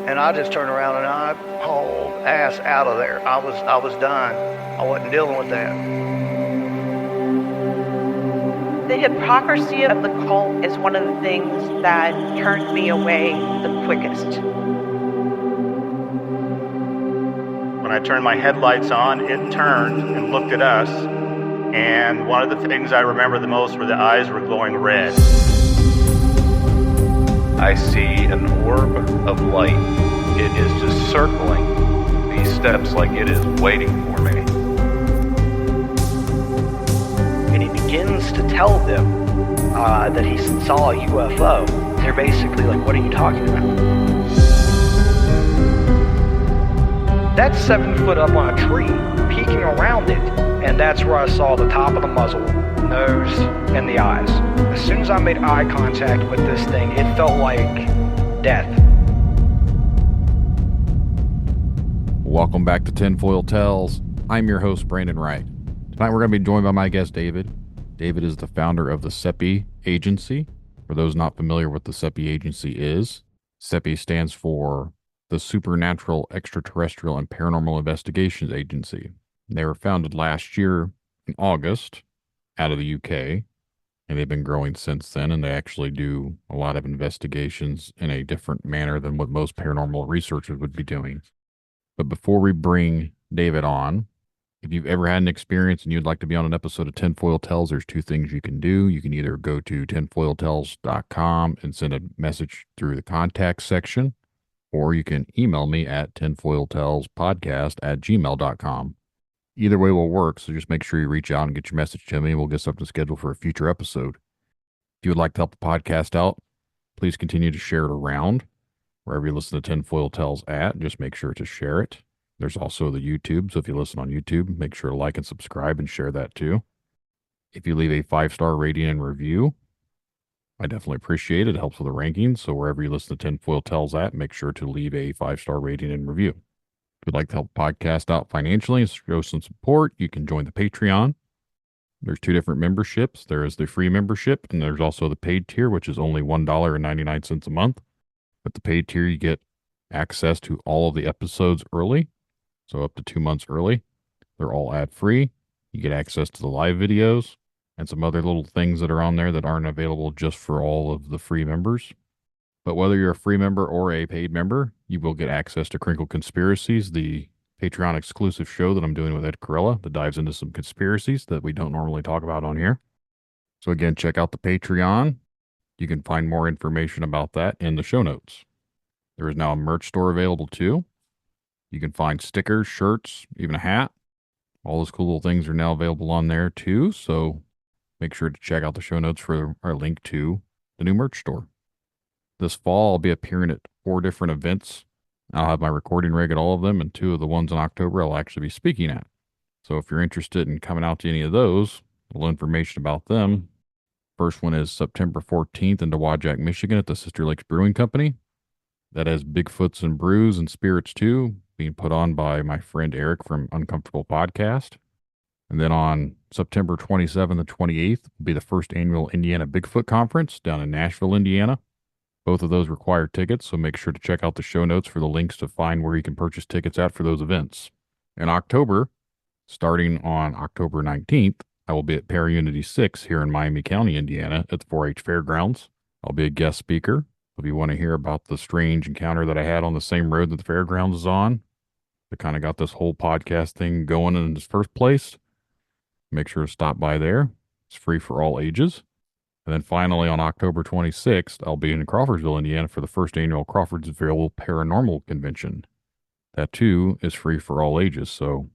And I just turned around and I hauled ass out of there. I was done. I wasn't dealing with that. The hypocrisy of the cult is one of the things that turned me away the quickest. When I turned my headlights on, it turned and looked at us, and one of the things I remember the most were the eyes were glowing red. I see an orb of light. It is just circling these steps like it is waiting for me. And he begins to tell them that he saw a UFO. They're basically like, what are you talking about? That's 7 foot up on a tree, peeking around it. And that's where I saw the top of the muzzle, nose, and the eyes. As soon as I made eye contact with this thing, it felt like death. Welcome back to Tinfoil Tells. I'm your host, Brandon Wright. Tonight we're going to be joined by my guest, David. David is the founder of the SEPI Agency. For those not familiar with the SEPI Agency is, SEPI stands for the Supernatural, Extraterrestrial, and Paranormal Investigations Agency. They were founded last year in August out of the UK, and they've been growing since then, and they actually do a lot of investigations in a different manner than what most paranormal researchers would be doing. But before we bring David on, if you've ever had an experience and you'd like to be on an episode of Tinfoil Tells, there's two things you can do. You can either go to tinfoiltells.com and send a message through the contact section, or you can email me at tinfoiltellspodcast@gmail.com. Either way will work, so just make sure you reach out and get your message to me, and we'll get something scheduled for a future episode. If you would like to help the podcast out, please continue to share it around. Wherever you listen to Tinfoil Tells at, just make sure to share it. There's also the YouTube, so if you listen on YouTube, make sure to like and subscribe and share that too. If you leave a 5-star rating and review, I definitely appreciate it. It helps with the rankings, so wherever you listen to Tinfoil Tells at, make sure to leave a 5-star rating and review. If you'd like to help the podcast out financially and show some support, you can join the Patreon. There's 2 different memberships. There is the free membership, and there's also the paid tier, which is only $1.99 a month. With the paid tier, you get access to all of the episodes early, so up to 2 months early. They're all ad-free. You get access to the live videos and some other little things that are on there that aren't available just for all of the free members. But whether you're a free member or a paid member, you will get access to Crinkle Conspiracies, the Patreon exclusive show that I'm doing with Ed Corella that dives into some conspiracies that we don't normally talk about on here. So again, check out the Patreon. You can find more information about that in the show notes. There is now a merch store available too. You can find stickers, shirts, even a hat. All those cool little things are now available on there too. So make sure to check out the show notes for our link to the new merch store. This fall, I'll be appearing at 4 different events. I'll have my recording rig at all of them, and 2 of the ones in October I'll actually be speaking at. So if you're interested in coming out to any of those, a little information about them. First one is September 14th in Dowagiac, Michigan at the Sister Lakes Brewing Company. That has Bigfoots and Brews and Spirits too, being put on by my friend Eric from Uncomfortable Podcast. And then on September 27th and 28th will be the first annual Indiana Bigfoot Conference down in Nashville, Indiana. Both of those require tickets, so make sure to check out the show notes for the links to find where you can purchase tickets at for those events. In October, starting on October 19th, I will be at Para-Unity 6 here in Miami County, Indiana at the 4-H Fairgrounds. I'll be a guest speaker. If you want to hear about the strange encounter that I had on the same road that the fairgrounds is on, that kind of got this whole podcast thing going in its first place, make sure to stop by there. It's free for all ages. And then finally, on October 26th, I'll be in Crawfordsville, Indiana for the first annual Crawfordsville Paranormal Convention. That too is free for all ages, so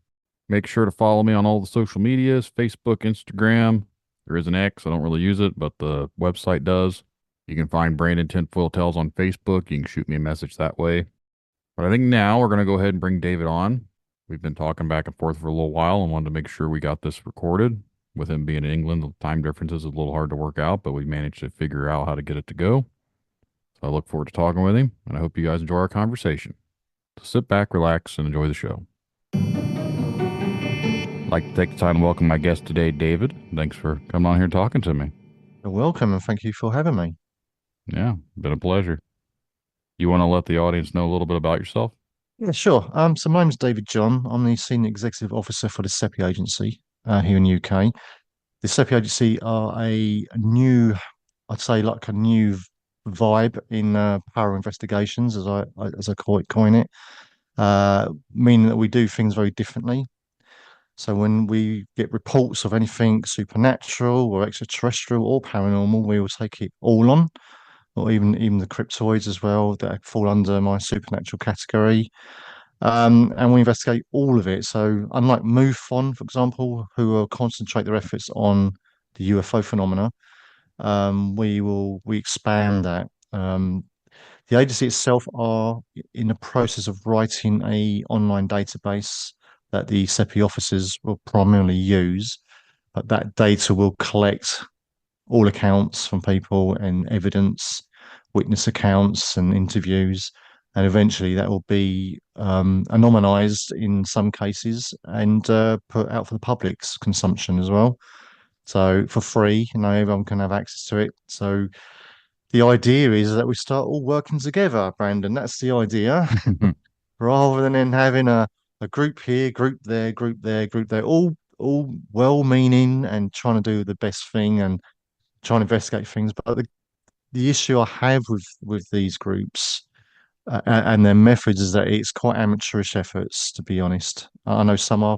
make sure to follow me on all the social medias, Facebook, Instagram. There is an X. I don't really use it, but the website does. You can find Brandon Tinfoil Tells on Facebook. You can shoot me a message that way. But I think now we're going to go ahead and bring David on. We've been talking back and forth for a little while and wanted to make sure we got this recorded. With him being in England, the time difference is a little hard to work out, but we managed to figure out how to get it to go. So I look forward to talking with him, and I hope you guys enjoy our conversation. So sit back, relax, and enjoy the show. I'd like to take the time to welcome my guest today, David. Thanks for coming on here and talking to me. You're welcome, and thank you for having me. Yeah, been a pleasure. You want to let the audience know a little bit about yourself? Yeah, sure. So my name's David John. I'm the Senior Executive Officer for the SEPI Agency here in the UK. The SEPI Agency are a new, I'd say, like a new vibe in power investigations, as I coin it, meaning that we do things very differently. So when we get reports of anything supernatural or extraterrestrial or paranormal, we will take it all on, or even the cryptoids as well that fall under my supernatural category. And we investigate all of it. So unlike MUFON, for example, who will concentrate their efforts on the UFO phenomena, we expand that. The agency itself are in the process of writing a online database that the SEPI officers will primarily use, but that data will collect all accounts from people and evidence, witness accounts and interviews, and eventually that will be anonymized in some cases and put out for the public's consumption as well. So for free, everyone can have access to it. So the idea is that we start all working together, Brandon. That's the idea, rather than then having a group here, group there, group there, group there, all well-meaning and trying to do the best thing and trying to investigate things. But the issue I have with these groups and their methods is that it's quite amateurish efforts, to be honest. I know some are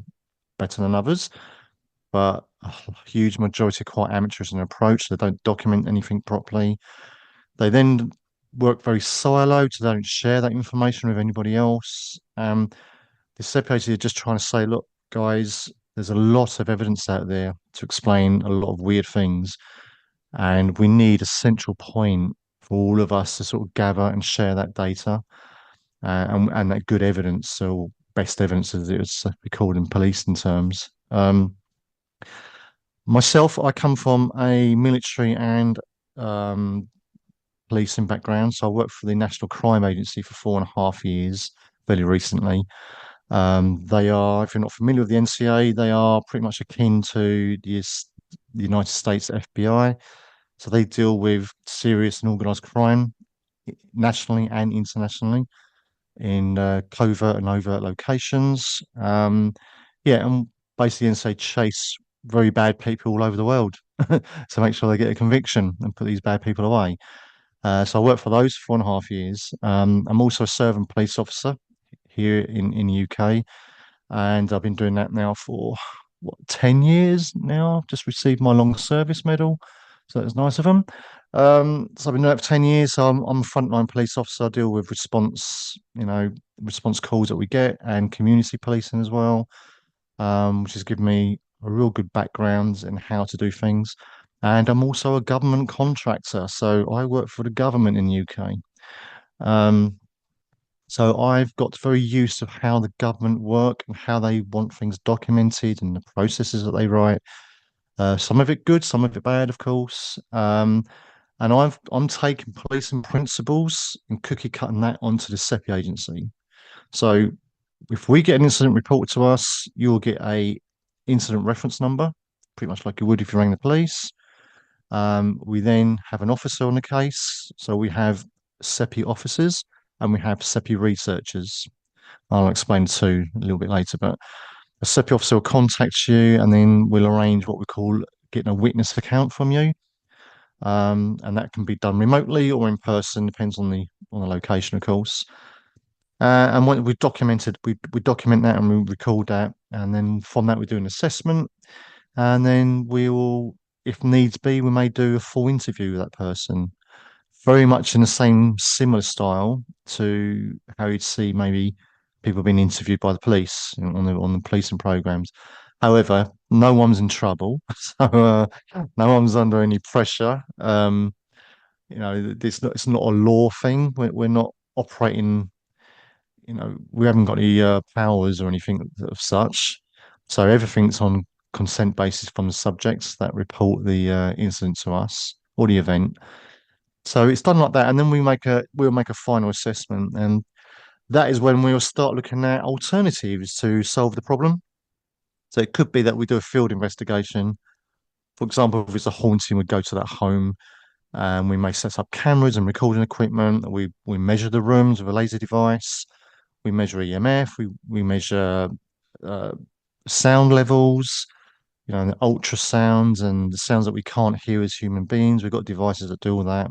better than others, but a huge majority are quite amateurish in their approach. They don't document anything properly. They then work very siloed, so they don't share that information with anybody else. The CPAC are just trying to say, look, guys, there's a lot of evidence out there to explain a lot of weird things, and we need a central point for all of us to sort of gather and share that data and that good evidence, so best evidence as it would be called in policing terms. Myself, I come from a military and policing background, so I worked for the National Crime Agency for 4.5 years, fairly recently. They are, if you're not familiar with the NCA, they are pretty much akin to the United States FBI. So they deal with serious and organized crime nationally and internationally in covert and overt locations. Yeah, and basically NSA chase very bad people all over the world to make sure they get a conviction and put these bad people away. So I worked for those for 4.5 years. I'm also a serving police officer here in the UK, and I've been doing that now for 10 years now. I've just received my long service medal, so that's nice of them. So I've been doing that for 10 years. So I'm a frontline police officer. I deal with response calls that we get and community policing as well, which has given me a real good background in how to do things. And I'm also a government contractor, so I work for the government in the UK. So I've got very used to how the government work and how they want things documented and the processes that they write. Some of it good, some of it bad, of course. And I'm taking policing principles and cookie cutting that onto the SEPI agency. So if we get an incident reported to us, you'll get a incident reference number, pretty much like you would if you rang the police. We then have an officer on the case. So we have SEPI officers and we have SEPI researchers. I'll explain two a little bit later, but a SEPI officer will contact you and then we'll arrange what we call getting a witness account from you. And that can be done remotely or in person, depends on the location, of course. And when we document that and we record that, and then from that we do an assessment, and then we will, if needs be, we may do a full interview with that person, very much in the same similar style to how you'd see maybe people being interviewed by the police on the policing programs. However, no one's in trouble, so no one's under any pressure. It's not a law thing. We're not operating. We haven't got any powers or anything of such. So everything's on consent basis from the subjects that report the incident to us or the event. So it's done like that, and then we'll make a final assessment, and that is when we'll start looking at alternatives to solve the problem. So it could be that we do a field investigation. For example, if it's a haunting, we'd go to that home And we may set up cameras and recording equipment. We measure the rooms with a laser device. We measure EMF. We measure uh, sound levels, the ultrasounds and the sounds that we can't hear as human beings. We've got devices that do all that.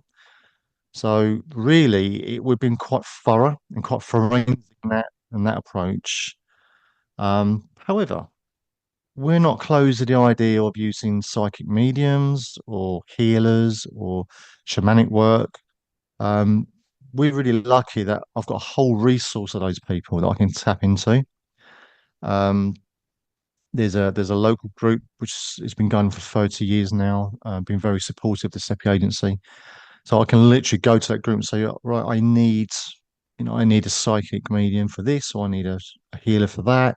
So really, we've been quite thorough and quite forensic in that approach. However, we're not closed to the idea of using psychic mediums or healers or shamanic work. Um, we're really lucky that I've got a whole resource of those people that I can tap into. Um, there's a local group which has been going for 30 years now, been very supportive of the SEPI agency. So I can literally go to that group and say, "Oh, right, I need a psychic medium for this, or I need a healer for that."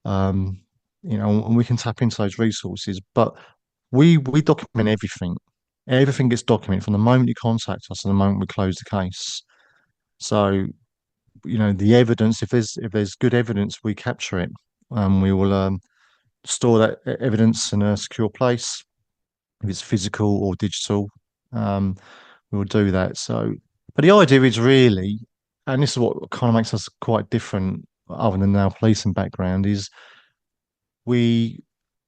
Um, and we can tap into those resources. But we document everything. Everything gets documented from the moment you contact us and the moment we close the case. So, the evidence, if there's good evidence, we capture it. We will store that evidence in a secure place. If it's physical or digital, um, we will do that. So, but the idea is really, and this is what kind of makes us quite different, other than our policing background, is we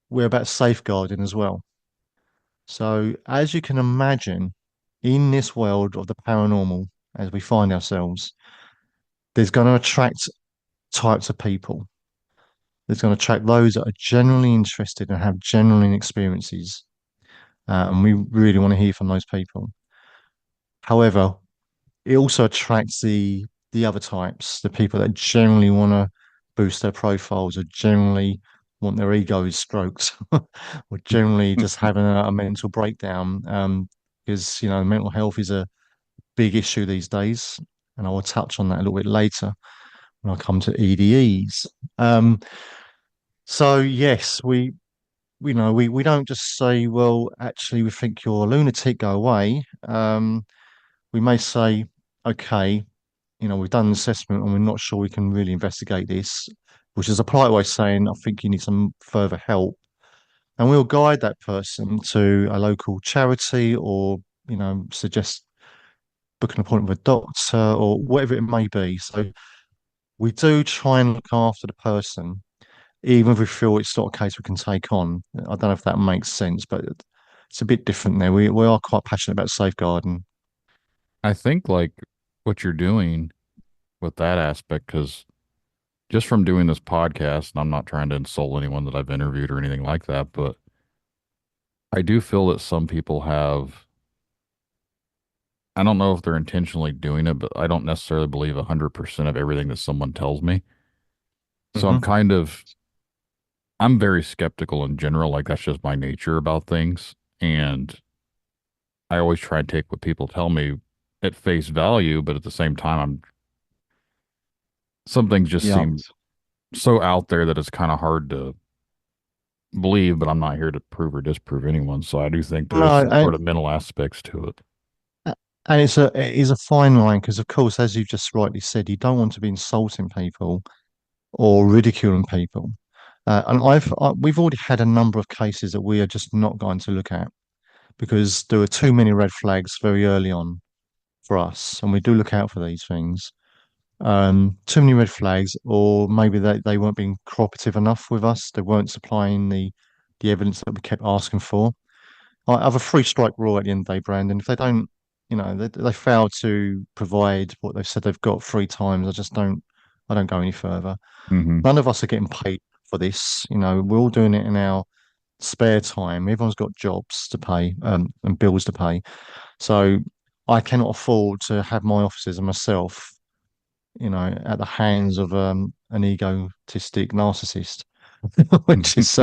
we're about safeguarding as well. So, as you can imagine, in this world of the paranormal, as we find ourselves, there's going to attract types of people. There's going to attract those that are genuinely interested and have genuine experiences. And we really want to hear from those people. However, it also attracts the other types, the people that generally want to boost their profiles or generally want their egos stroked or generally just having a mental breakdown. Because mental health is a big issue these days, and I will touch on that a little bit later when I come to EDEs. So yes, we don't just say, well, actually, we think you're a lunatic, go away. We may say, okay, we've done an assessment and we're not sure we can really investigate this, which is a polite way of saying, I think you need some further help. And we'll guide that person to a local charity or, suggest book an appointment with a doctor or whatever it may be. So we do try and look after the person, even if we feel it's not a case we can take on. I don't know if that makes sense, but it's a bit different there. We are quite passionate about safeguarding. I think like what you're doing with that aspect, because just from doing this podcast, and I'm not trying to insult anyone that I've interviewed or anything like that, but I do feel that some people have, I don't know if they're intentionally doing it, but I don't necessarily believe 100% of everything that someone tells me. So Hmm. I'm very skeptical in general. Like that's just my nature about things. And I always try and take what people tell me at face value, but at the same time, some things just Yeah. seem so out there that it's kind of hard to believe, but I'm not here to prove or disprove anyone. So I do think there is No, some sort of mental aspects to it. and it is a fine line because, of course, as you've just rightly said, you don't want to be insulting people or ridiculing people. And we've already had a number of cases that we are just not going to look at because there were too many red flags very early on for us, and we do look out for these things. Too many red flags, or maybe they weren't being cooperative enough with us. They weren't supplying the evidence that we kept asking for. I have a three strike rule at the end of the day, Brandon. If they don't, they fail to provide what they've said they've got 3 times, I don't go any further. Hmm. None of us are getting paid for this. We're all doing it in our spare time. Everyone's got jobs to pay, and bills to pay. So I cannot afford to have my officers and myself, at the hands of an egotistic narcissist, which is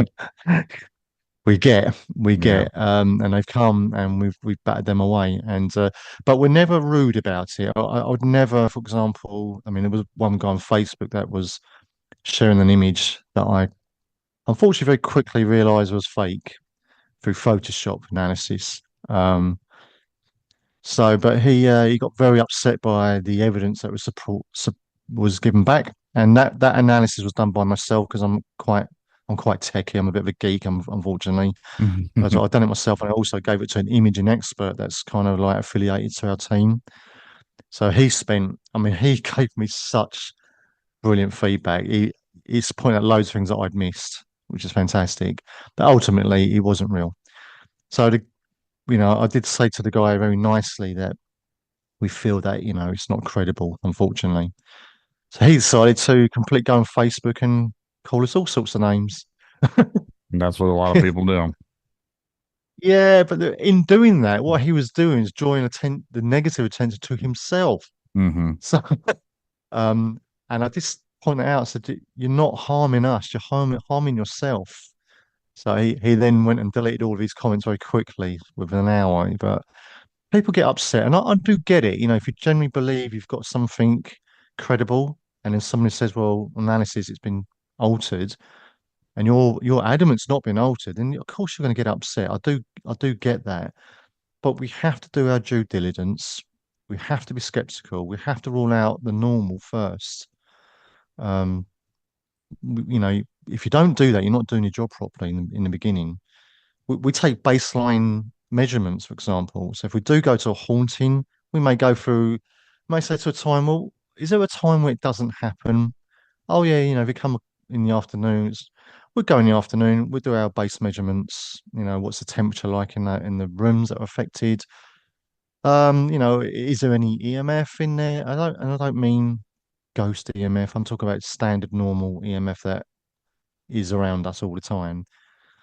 we get, Yeah. and they've come and we've battered them away, and but we're never rude about it. I would never, for example, I mean, there was one guy on Facebook that was sharing an image that I unfortunately very quickly realised was fake through Photoshop analysis. But he got very upset by the evidence that was given back, and that analysis was done by myself because I'm quite I'm quite techy. I'm a bit of a geek, unfortunately. So Mhm. I've done it myself, and I also gave it to an imaging expert that's kind of like affiliated to our team. So I mean, he gave me such brilliant feedback. He's pointed out loads of things that I'd missed, which is fantastic. But ultimately, it wasn't real. So I did say to the guy very nicely that we feel that it's not credible, unfortunately. So he decided to completely go on Facebook and call us all sorts of names. And that's what a lot of people do. Yeah, but in doing that, what he was doing is drawing the negative attention to himself. Hmm. So, um, and I just pointed out, said, "You're not harming us; you're harming yourself." So he then went and deleted all of his comments very quickly within an hour. But people get upset, and I do get it. If you genuinely believe you've got something credible, and then somebody says, "Well, analysis, it's been altered," and your adamant's not been altered, then of course you're going to get upset. I do get that, but we have to do our due diligence. We have to be skeptical. We have to rule out the normal first. Um, if you don't do that, you're not doing your job properly in the beginning. We take baseline measurements, for example. So if we do go to a haunting, we may go through, may say to a time, well, is there a time where it doesn't happen? Oh yeah, if we come in the afternoons, we'd go in the afternoon, we'd do our base measurements, what's the temperature like in the rooms that are affected. Is there any EMF in there? I don't mean ghost EMF. I'm talking about standard normal EMF that is around us all the time.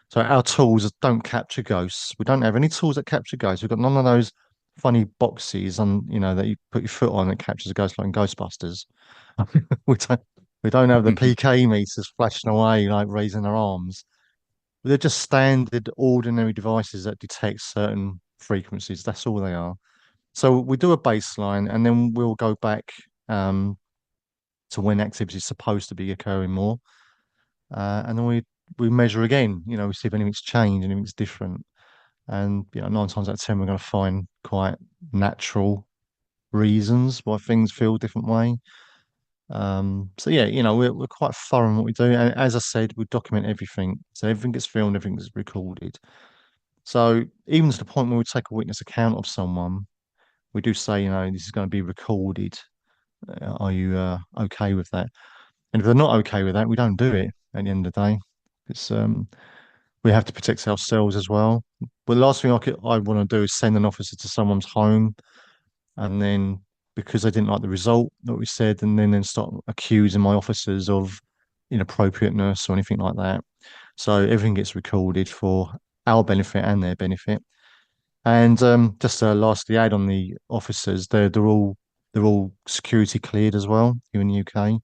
So our tools don't capture ghosts. We don't have any tools that capture ghosts. We've got none of those funny boxes on, that you put your foot on that captures a ghost like in Ghostbusters. we don't we don't have the PK meters flashing away like raising their arms. They're just standard ordinary devices that detect certain frequencies. That's all they are. So we do a baseline and then we'll go back to when activity is supposed to be occurring more. And then we measure again, we see if anything's changed, anything's different. And 9 times out of 10, we're going to find quite natural reasons why things feel a different way. So yeah, we're quite thorough in what we do. And as I said, we document everything. So everything gets filmed, everything gets recorded. So even to the point where we take a witness account of someone, we do say, this is going to be recorded. Are you okay with that? And if they're not okay with that, we don't do it at the end of the day. It's we have to protect ourselves as well. But the last thing I want to do is send an officer to someone's home and then because they didn't like the result that we said, and then start accusing my officers of inappropriateness or anything like that. So everything gets recorded for our benefit and their benefit. And just to lastly add on the officers, they're all security cleared as well here in the UK.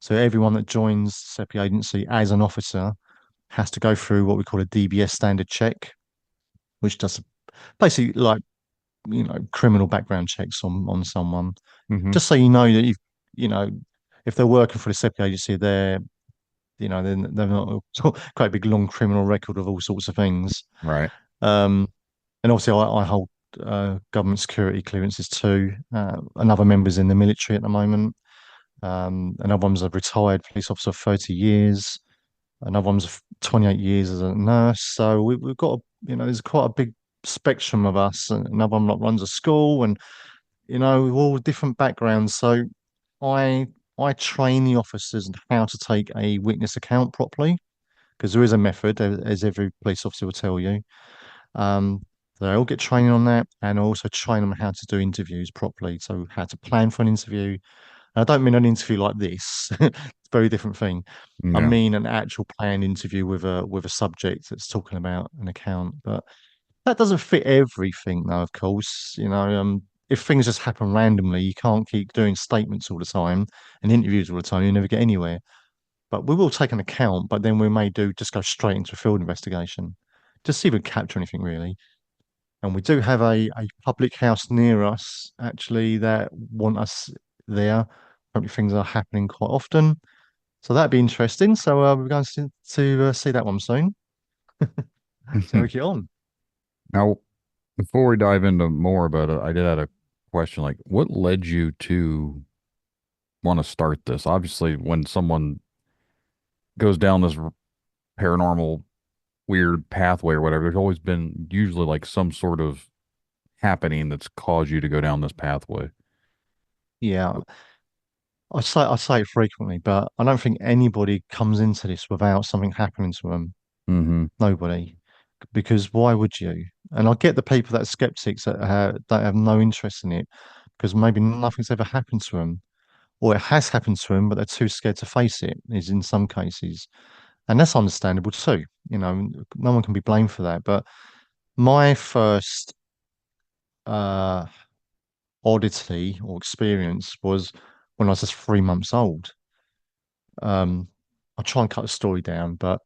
So everyone that joins SEPI Agency as an officer has to go through what we call a DBS standard check, which does basically like criminal background checks on someone, Hmm. just so you know that you know if they're working for the SEPI agency, they're not quite a big long criminal record of all sorts of things. Right. Um, and obviously, I hold government security clearances too. Another member's in the military at the moment. Another one's a retired police officer, 30 years. Another one's 28 years as a nurse. So we've got, there's quite a big spectrum of us. And another one that runs a school, and with all different backgrounds. So I I train the officers on how to take a witness account properly because there is a method, as every police officer will tell you. Um, they all get training on that, and I also train them how to do interviews properly. So how to plan for an interview. And I don't mean an interview like this; it's a very different thing. I Yeah. mean an actual planned interview with a subject that's talking about an account. But that doesn't fit everything, though. Of course, if things just happen randomly, you can't keep doing statements all the time and interviews all the time. You never get anywhere. But we will take an account, but then we may just go straight into a field investigation, just see if we capture anything really. And we do have a public house near us actually that want us there. Probably things are happening quite often, so that'd be interesting. So we're going to see that one soon. So we get on. Now, before we dive into more about it, I did have a question like, what led you to want to start this? Obviously, when someone goes down this paranormal weird pathway or whatever, there's always been usually like some sort of happening that's caused you to go down this pathway. Yeah, I say it frequently, but I don't think anybody comes into this without something happening to them. Mm-hmm. Nobody, because why would you? And I get the people that are skeptics that have no interest in it, because maybe nothing's ever happened to them, or it has happened to them, but they're too scared to face it. Is in some cases, and that's understandable too. No one can be blamed for that. But my first uh, oddity or experience was when I was just 3 months old. I'll try and cut the story down, but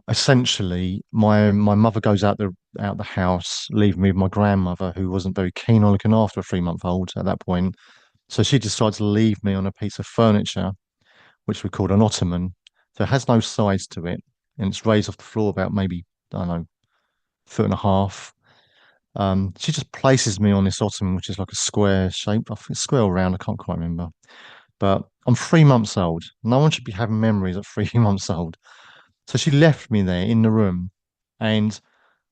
essentially, my mother goes out the house, leaving me with my grandmother, who wasn't very keen on looking after a 3 month old at that point. So she decides to leave me on a piece of furniture, which we called an ottoman. So it has no sides to it, and it's raised off the floor about maybe, I don't know, foot and a half. She just places me on this ottoman, which is like a square shape. I think it's square or round, I can't quite remember. But I'm 3 months old. No one should be having memories at 3 months old. So she left me there in the room, and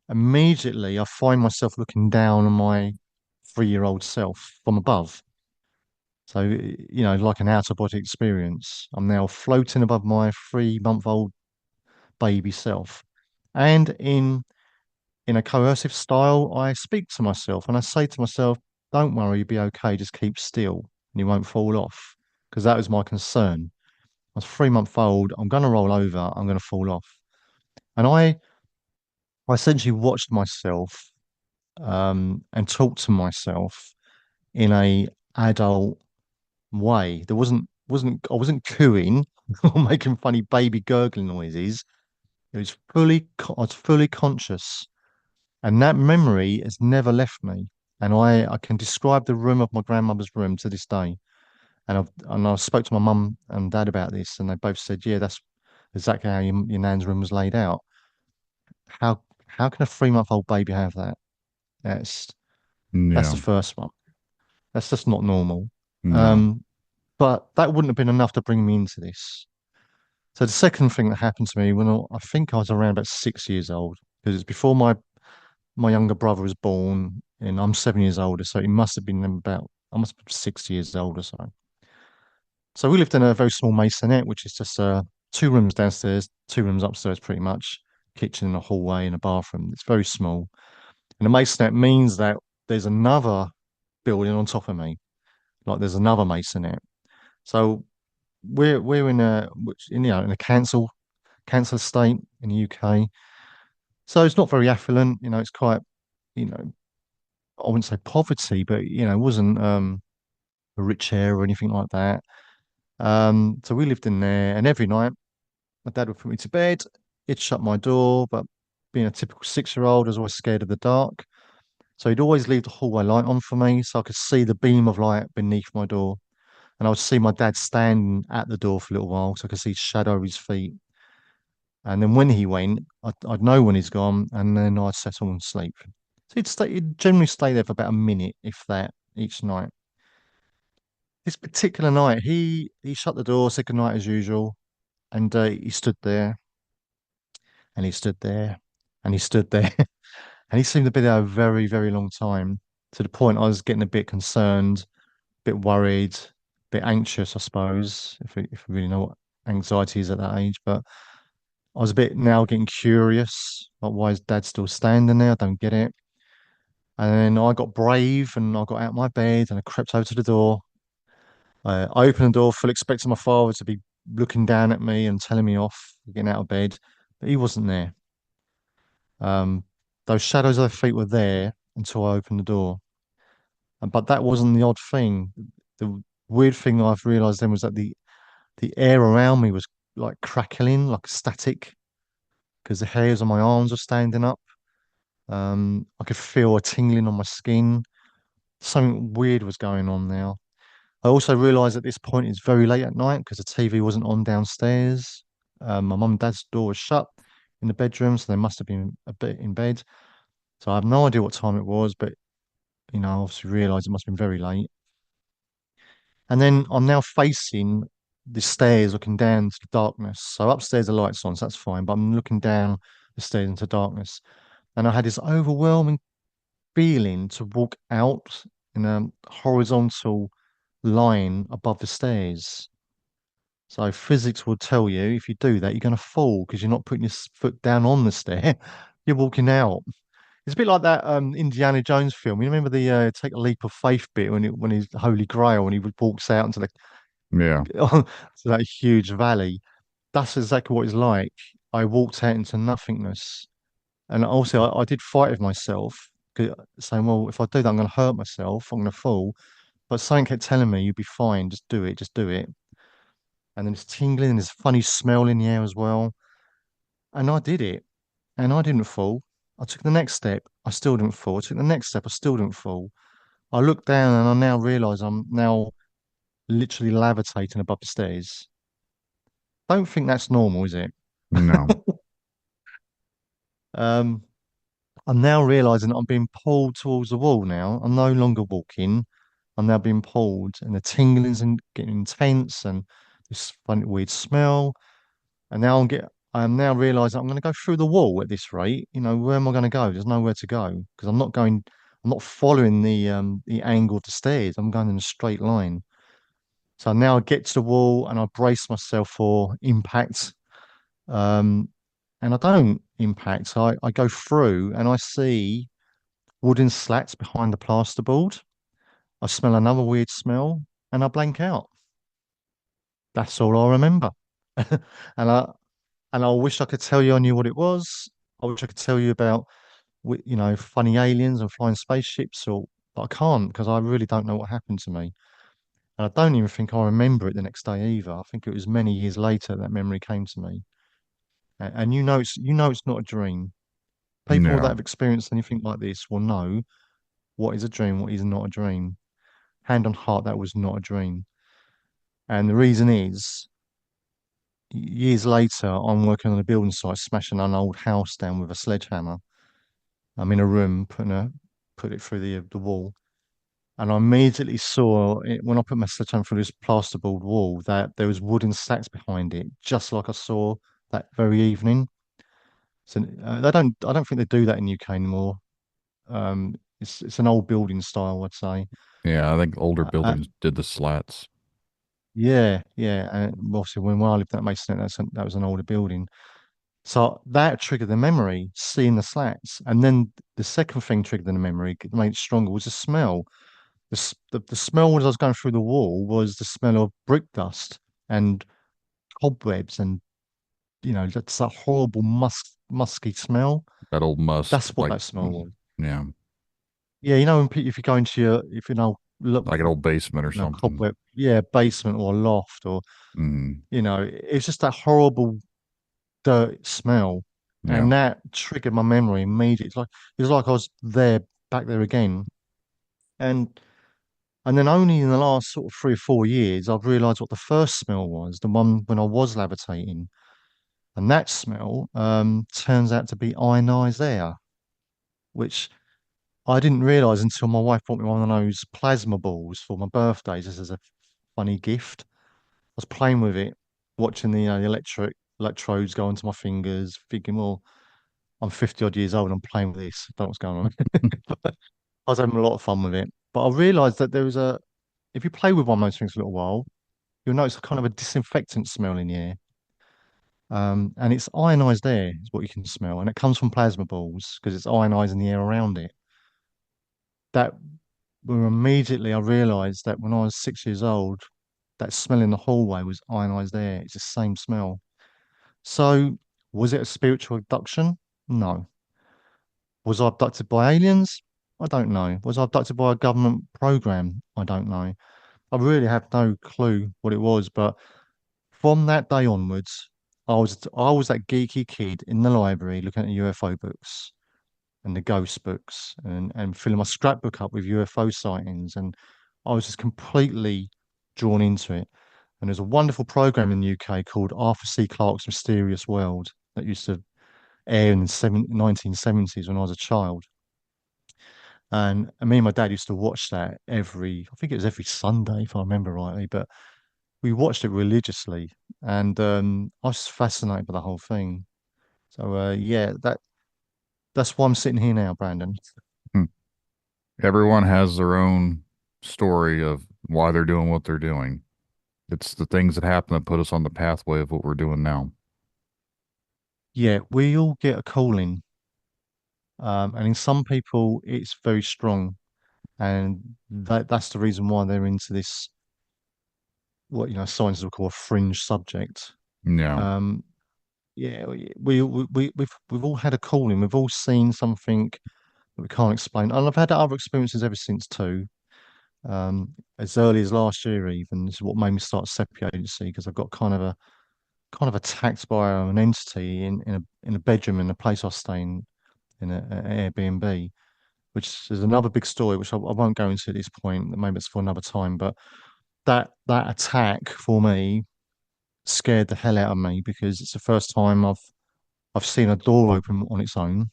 immediately I find myself looking down on my 3 year old self from above. So, like an out of body experience. I'm now floating above my 3 month old baby self. And in a coercive style, I speak to myself and I say to myself, don't worry, you'll be okay, just keep still and you won't fall off. Because that was my concern. I was 3 month old, I'm gonna roll over, I'm gonna fall off. And I essentially watched myself and talked to myself in a adult way. There wasn't I wasn't cooing or making funny baby gurgling noises. It was I was fully conscious, and that memory has never left me. And I can describe the room of my grandmother's room to this day. And I spoke to my mum and dad about this, and they both said, "Yeah, that's exactly how your nan's room was laid out." How can a 3 month old baby have that? That's that's Yeah. the first one. That's just not normal. No. Um, but that wouldn't have been enough to bring me into this. So the second thing that happened to me when I think I was around about 6 years old, because it's before my younger brother was born, and I'm 7 years older, so it must have been about I must be 6 years old or so. So we lived in a very small masonette, which is just 2 rooms downstairs, 2 rooms upstairs, pretty much, kitchen and a hallway and a bathroom. It's very small, and a masonette means that there's another building on top of me, like there's another masonette. So we're in a council estate in the UK. So it's not very affluent, it's quite, you know, I wouldn't say poverty, but it wasn't a rich area or anything like that. So we lived in there, and every night my dad would put me to bed. He'd shut my door, but being a typical 6 year old, I was always scared of the dark. So he'd always leave the hallway light on for me so I could see the beam of light beneath my door. And I would see my dad standing at the door for a little while so I could see his shadow of his feet. And then when he went, I'd know when he's gone, and then I'd settle and sleep. So he'd generally stay there for about a minute, if that, each night. This particular night, he shut the door, said goodnight as usual, and he stood there, and he stood there, and he stood there, and he seemed to be there a very, very long time, to the point I was getting a bit concerned, a bit worried, a bit anxious, I suppose, if we really know what anxiety is at that age. But I was a bit now getting curious, like why is Dad still standing there? I don't get it. And then I got brave and I got out of my bed and I crept over to the door. I opened the door, full expecting my father to be looking down at me and telling me off, getting out of bed, but he wasn't there. Um, those shadows of their feet were there until I opened the door. But that wasn't the odd thing. The weird thing I've realised then was that the air around me was like crackling, like static, because the hairs on my arms were standing up. I could feel a tingling on my skin. Something weird was going on now. I also realised at this point it's very late at night because the TV wasn't on downstairs. My mum and dad's door was shut in the bedroom, so they must have been a bit in bed. So I have no idea what time it was, but I obviously realised it must have been very late. And then I'm now facing the stairs looking down to the darkness. So upstairs the lights on, so that's fine. But I'm looking down the stairs into darkness, and I had this overwhelming feeling to walk out in a horizontal line above the stairs. So physics will tell you if you do that, you're going to fall because you're not putting your foot down on the stair. You're walking out. It's a bit like that Indiana Jones film. You remember the take a leap of faith bit when he's the Holy Grail when he walks out into the Yeah. to that huge valley. That's exactly what it's like. I walked out into nothingness, and also I did fight with myself, saying, "Well, if I do that, I'm going to hurt myself. I'm going to fall." But something kept telling me, "You'll be fine. Just do it. Just do it." And then it's tingling, and there's a funny smell in the air as well. And I did it, and I didn't fall. I took the next step. I still didn't fall. I took the next step. I still didn't fall. I looked down, and I now realise I'm now literally levitating above the stairs. Don't think that's normal, is it? No. Um, I'm now realizing that I'm being pulled towards the wall now. I'm no longer walking. I'm now being pulled, and the tingling's and getting intense, and this funny weird smell. And now I am now realizing I'm going to go through the wall at this rate. You know, where am I going to go? There's nowhere to go because I'm not going. I'm not following the angle of the stairs. I'm going in a straight line. So now I get to the wall and I brace myself for impact. Um, and I don't impact. So I go through and I see wooden slats behind the plasterboard. I smell another weird smell and I blank out. That's all I remember. And I wish I could tell you I knew what it was. I wish I could tell you about funny aliens and flying spaceships, but I can't because I really don't know what happened to me. And I don't even think I remember it the next day either. I think it was many years later that memory came to me. And it's not a dream. People that No. have experienced anything like this will know what is a dream, what is not a dream. Hand on heart, that was not a dream. And the reason is, years later, I'm working on a building site, smashing an old house down with a sledgehammer. I'm in a room, put it through the wall, and I immediately saw it, when I put my sledgehammer through this plasterboard wall that there was wooden stacks behind it, just like I saw that very evening. So I don't think they do that in UK anymore. It's an old building style, I'd say. Yeah, I think older Uh, uh, buildings did the slats. yeah, yeah. And obviously, when I lived that Mason, that was an older building. So that triggered the memory, seeing the slats. And then the second thing triggered the memory, made it stronger, was the smell. The smell as I was going through the wall was the smell of brick dust and cobwebs and, that's that horrible musky smell. That old That's musk, what that smell was. yeah, Yeah, if you go into if look, like an old basement or something. cobweb, yeah, basement or loft or, Mm, it's just that horrible dirt smell. yeah. And that triggered my memory immediately. It was like I was back there again. And and then only in the last sort of 3 or 4 years, I've realised what the first smell was, the one when I was levitating. And that smell turns out to be ionized air, which I didn't realise until my wife bought me one of those plasma balls for my birthday, just as a funny gift. I was playing with it, watching the electrodes go onto my fingers, thinking, well, I'm 50 odd years old and I'm playing with this. I don't know what's going on. I was having a lot of fun with it. But I realised that if you play with one of those things for a little while, you'll notice a kind of a disinfectant smell in the air. And it's ionized air is what you can smell. And it comes from plasma balls because it's ionizing the air around it. That were immediately I realised that when I was 6 years old, that smell in the hallway was ionized air. It's the same smell. So was it a spiritual abduction? No. Was I abducted by aliens? I don't know. Was I abducted by a government program? I don't know. I really have no clue what it was, but from that day onwards, I was that geeky kid in the library looking at the UFO books and the ghost books and filling my scrapbook up with UFO sightings, and I was just completely drawn into it. And there's a wonderful program in the UK called Arthur C. Clarke's Mysterious World that used to air in the 1970s when I was a child. And me and my dad used to watch that I think it was every Sunday, if I remember rightly. But we watched it religiously, and I was fascinated by the whole thing. So yeah, that's why I'm sitting here now, Brandon. Hmm. Everyone has their own story of why they're doing what they're doing. It's the things that happen that put us on the pathway of what we're doing now. Yeah, we all get a calling, and in some people it's very strong, and that's the reason why they're into this, what science will call a fringe subject. Yeah. Um, yeah, we've all had a calling. We've all seen something that we can't explain, and I've had other experiences ever since too. As early as last year, even this is what made me start SEPI Agency, because I got kind of attacked by an entity in a bedroom in a place I was staying in an Airbnb, which is another big story, which I won't go into at this point. Maybe it's for another time. But that attack for me scared the hell out of me, because it's the first time I've seen a door open on its own.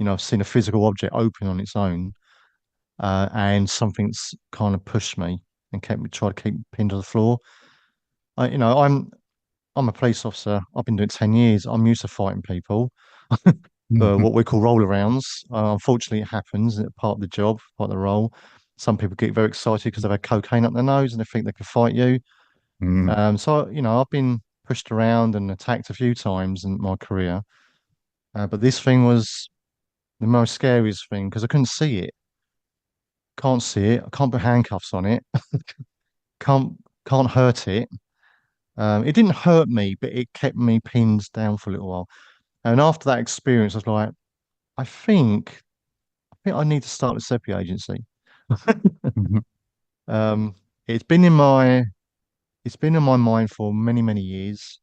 I've seen a physical object open on its own, and something's kind of pushed me and kept me try to keep me pinned to the floor. I'm a police officer. I've been doing it 10 years. I'm used to fighting people for Mhm. what we call roll arounds. Unfortunately, it happens. It's part of the job, part of the role. Some people get very excited because they've had cocaine up their nose and they think they can fight you. Mhm. So I've been pushed around and attacked a few times in my career. But this thing was the most scariest thing because I couldn't see it. Can't see it. I can't put handcuffs on it. Can't can't hurt it. It didn't hurt me, but it kept me pinned down for a little while. And after that experience, I was like, I think I need to start a SEPI agency. Mhm. Um, it's been in my it's been in my mind for many, many years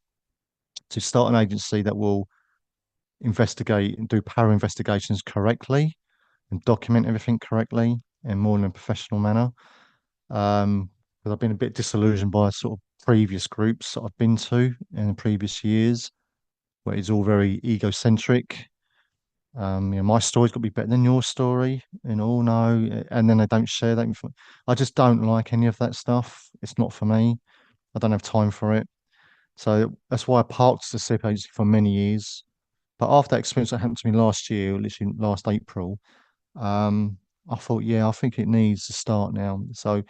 to start an agency that will investigate and do power investigations correctly and document everything correctly in more in a professional manner. Because I've been a bit disillusioned by sort of previous groups that I've been to in the previous years, where it's all very egocentric. My story's got to be better than your story, and all no, and then they don't share that. I just don't like any of that stuff. It's not for me. I don't have time for it. So that's why I parked the SIP agency for many years. But after that experience that happened to me last year, literally last April, um, I thought, yeah, I think it needs to start now. So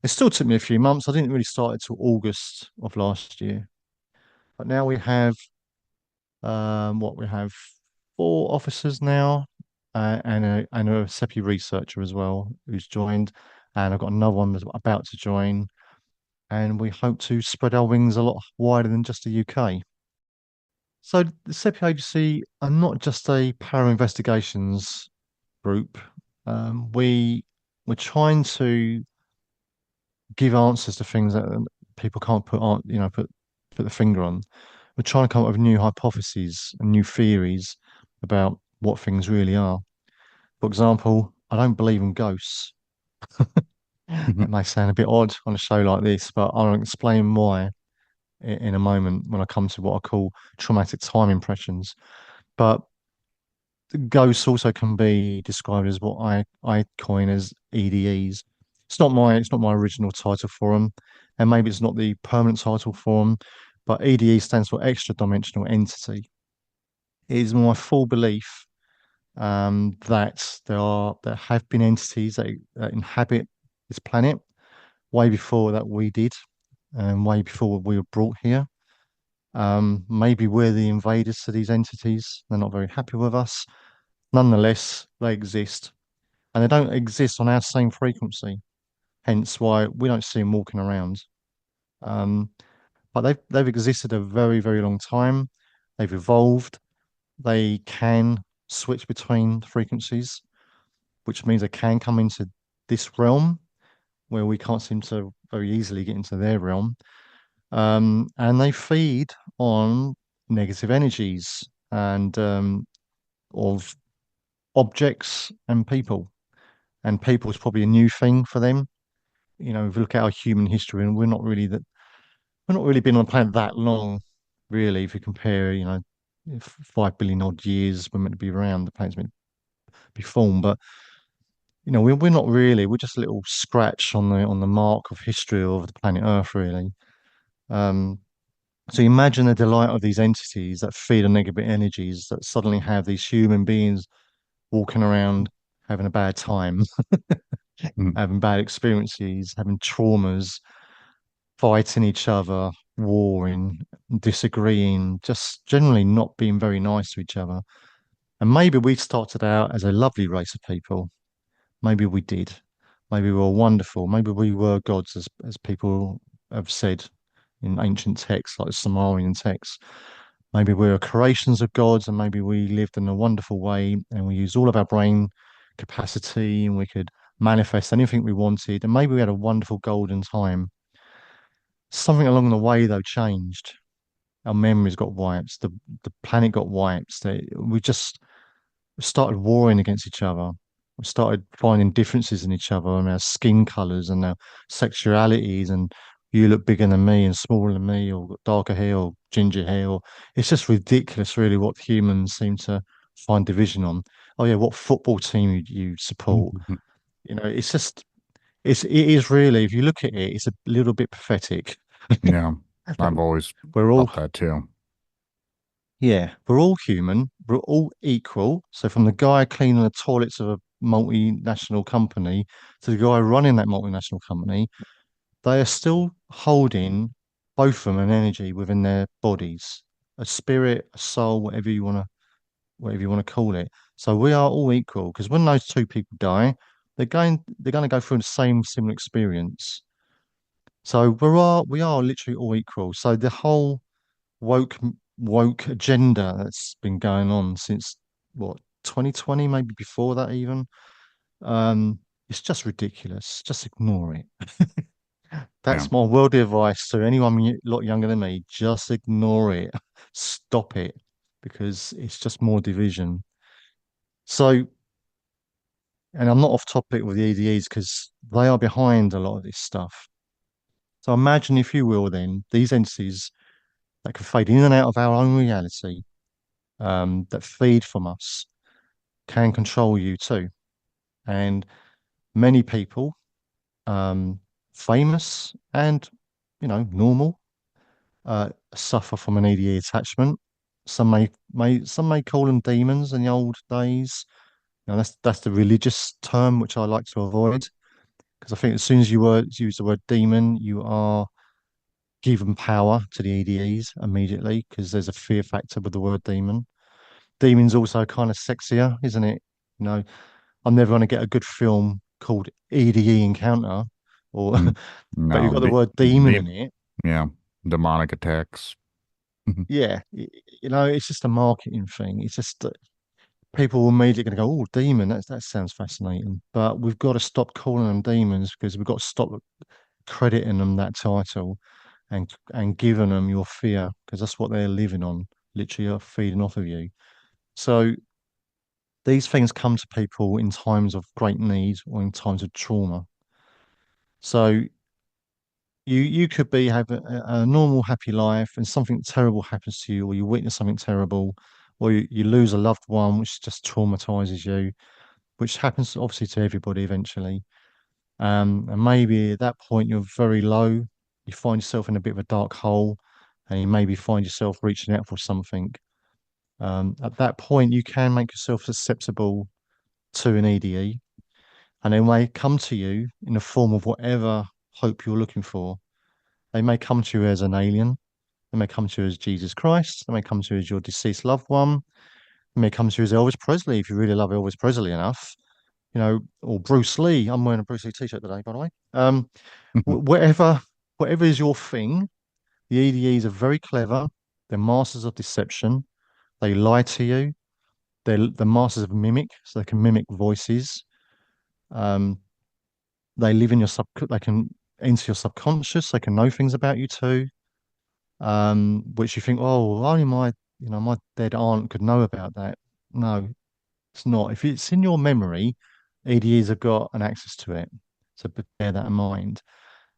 it still took me a few months. I didn't really start until August of last year. But now we have four officers now, and a SEPI researcher as well who's joined, and I've got another one that's about to join, and we hope to spread our wings a lot wider than just the UK. So the SEPI agency are not just a para investigations group. We're trying to give answers to things that people can't put the finger on. We're trying to come up with new hypotheses and new theories about what things really are. For example, I don't believe in ghosts. That Mhm. may sound a bit odd on a show like this, but I'll explain why in a moment when I come to what I call traumatic time impressions. But ghosts also can be described as what I coin as EDEs. It's not my original title for them, and maybe it's not the permanent title for them, but EDE stands for extra dimensional entity. It is my full belief that there have been entities that inhabit this planet way before that we did, and way before we were brought here. Maybe we're the invaders to these entities. They're not very happy with us. Nonetheless, they exist, and they don't exist on our same frequency. Hence, why we don't see them walking around. Um, but they've existed a very, very long time. They've evolved. They can switch between frequencies, which means they can come into this realm where we can't seem to very easily get into their realm. And they feed on negative energies and of objects and people. And people is probably a new thing for them. If you look at our human history, and we're not really been on the planet that long, really. If you compare, 5 billion odd years we're meant to be around, the planet's meant to be formed, but we're not really. We're just a little scratch on the mark of history of the planet Earth, really. Um, so imagine the delight of these entities that feed on negative energies that suddenly have these human beings walking around having a bad time, Mm. having bad experiences, having traumas, fighting each other, warring, disagreeing, just generally not being very nice to each other. And maybe we started out as a lovely race of people. Maybe we did. Maybe we were wonderful. Maybe we were gods, as people have said in ancient texts, like the Sumerian texts. Maybe we were creations of gods, and maybe we lived in a wonderful way, and we used all of our brain capacity, and we could manifest anything we wanted. And maybe we had a wonderful golden time. Something along the way, though, changed. Our memories got wiped. The planet got wiped. We just started warring against each other. We started finding differences in each other and our skin colors and our sexualities. And you look bigger than me and smaller than me, or got darker hair or ginger hair. Or it's just ridiculous, really, what humans seem to find division on. Oh yeah, what football team you support? It's just it is really. If you look at it, it's a little bit pathetic. Yeah, That I've always we're all thought that too. Yeah, we're all human. We're all equal. So from the guy cleaning the toilets of a multinational company to the guy running that multinational company, they are still holding both of them an energy within their bodies, a spirit, a soul, whatever you want to call it. So we are all equal because when those two people die, they're going to go through the same similar experience. So we are literally all equal. So the whole woke woke agenda that's been going on since what 2020, maybe before that even. It's just ridiculous. Just ignore it. Yeah, That's my worldly advice to anyone a lot younger than me. Just ignore it. Stop it because it's just more division. So, and I'm not off topic with the EDEs because they are behind a lot of this stuff. So imagine, if you will, then these entities that can fade in and out of our own reality, that feed from us, can control you too. And many people, um, famous and normal, suffer from an EDE attachment. Some may call them demons in the old days. That's the religious term which I like to avoid because I think as soon as use the word demon, you are given power to the EDEs immediately because there's a fear factor with the word demon. Demon's also kind of sexier, isn't it? You know, I'm never going to get a good film called EDE Encounter, or Mm. but you've No, got the word demon in it. yeah, demonic attacks. Yeah, it's just a marketing thing. It's just that people will immediately going to go, "Oh, demon! That sounds fascinating." But we've got to stop calling them demons because we've got to stop crediting them that title and giving them your fear because that's what they're living on. Literally, are feeding off of you. So these things come to people in times of great need or in times of trauma. So you could be have a normal happy life and something terrible happens to you, or you witness something terrible, or you lose a loved one which just traumatizes you, which happens obviously to everybody eventually. And maybe at that point you're very low, you find yourself in a bit of a dark hole, and you maybe find yourself reaching out for something. At that point you can make yourself susceptible to an EDE, and they may come to you in the form of whatever hope you're looking for. They may come to you as an alien. They may come to you as Jesus Christ. They may come to you as your deceased loved one. They may come to you as Elvis Presley if you really love Elvis Presley enough, or Bruce Lee. I'm wearing a Bruce Lee t-shirt today, by the way. Whatever is your thing, the EDEs are very clever. They're masters of deception. They lie to you. They're masters of mimic, so they can mimic voices. Um, they live in your they can enter your subconscious. They can know things about you too, which you think, oh, only my dead aunt could know about that. No, it's not. If it's in your memory, EDEs have got an access to it. So bear that in mind.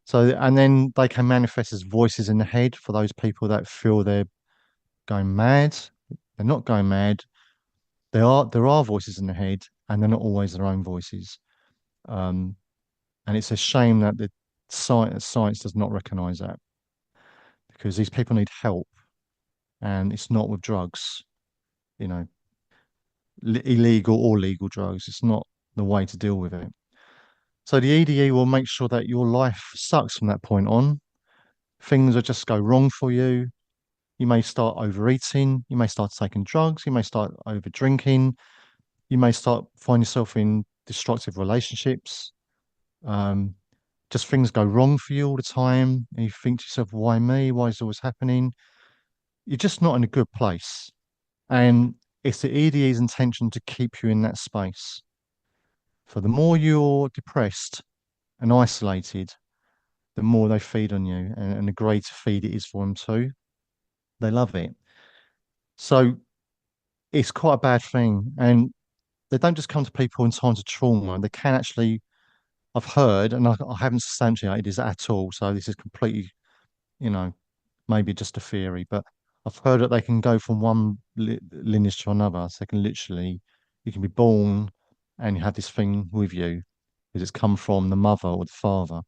So, and then they can manifest as voices in the head for those people that feel they're going mad. They're not going mad. There are voices in the head, and they're not always their own voices. Um, and it's a shame that the science does not recognize that because these people need help, and it's not with drugs, you know, illegal or legal drugs. It's not the way to deal with it. So the EDE will make sure that your life sucks from that point on. Things will just go wrong for you. You may start overeating. You may start taking drugs. You may start over drinking. You may start find yourself in destructive relationships. Um, just things go wrong for you all the time. And you think to yourself, why me? Why is it always happening? You're just not in a good place. And it's the EDE's intention to keep you in that space. For the more you're depressed and isolated, the more they feed on you, and the greater feed it is for them too. They love it. So it's quite a bad thing. And they don't just come to people in times of trauma. They can actually, I've heard, and I haven't substantiated this at all. So this is completely, you know, maybe just a theory, but I've heard that they can go from one lineage to another. So they can literally, you can be born and you have this thing with you because it's come from the mother or the father,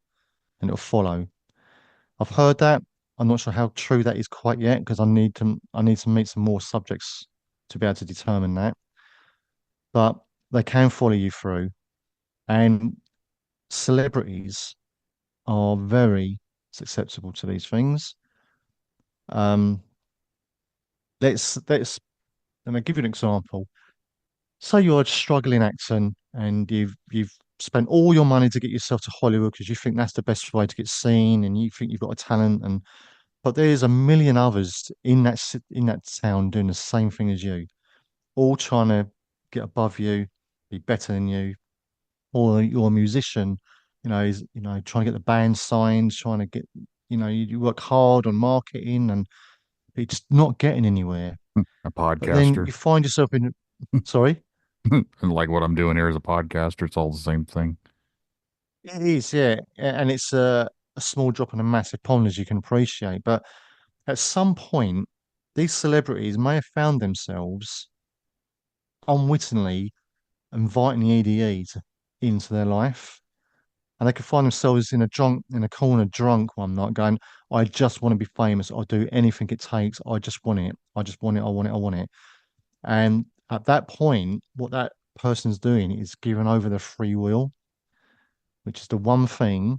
and it'll follow. I've heard that. I'm not sure how true that is quite yet because I need to meet some more subjects to be able to determine that. But they can follow you through, and celebrities are very susceptible to these things. Um, let's let me give you an example. Say you're a struggling actor and you've spent all your money to get yourself to Hollywood because you think that's the best way to get seen and you think you've got a talent, and but there's a million others in that town doing the same thing as you, all trying to get above you, be better than you. Or you're a musician, is trying to get the band signed, trying to get, you work hard on marketing and it's not getting anywhere. A But then podcaster. you find yourself in, sorry, And like what I'm doing here as a podcaster, it's all the same thing. it is, yeah, and it's a small drop in a massive pond, as you can appreciate. But at some point, these celebrities may have found themselves unwittingly inviting the into their life, and they could find themselves in a corner drunk one night going, I just want to be famous. I'll do anything it takes. I just want it. I just want it. I want it. I want it. And at that point, what that person's doing is giving over their free will, which is the one thing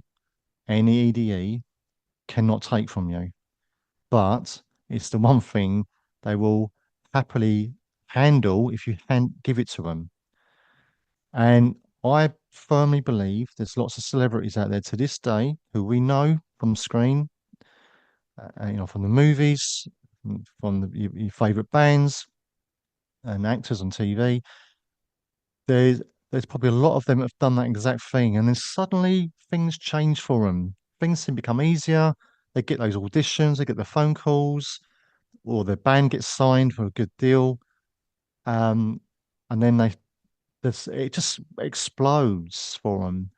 any EDE cannot take from you. But it's the one thing they will happily handle if you give it to them. And I firmly believe there's lots of celebrities out there to this day who we know from the screen, from the movies, from your favorite bands and actors on TV. There's there's probably a lot of them that have done that exact thing, and then suddenly things change for them. Things seem to become easier. They get those auditions, they get the phone calls, or their band gets signed for a good deal, um, and then it just explodes for them.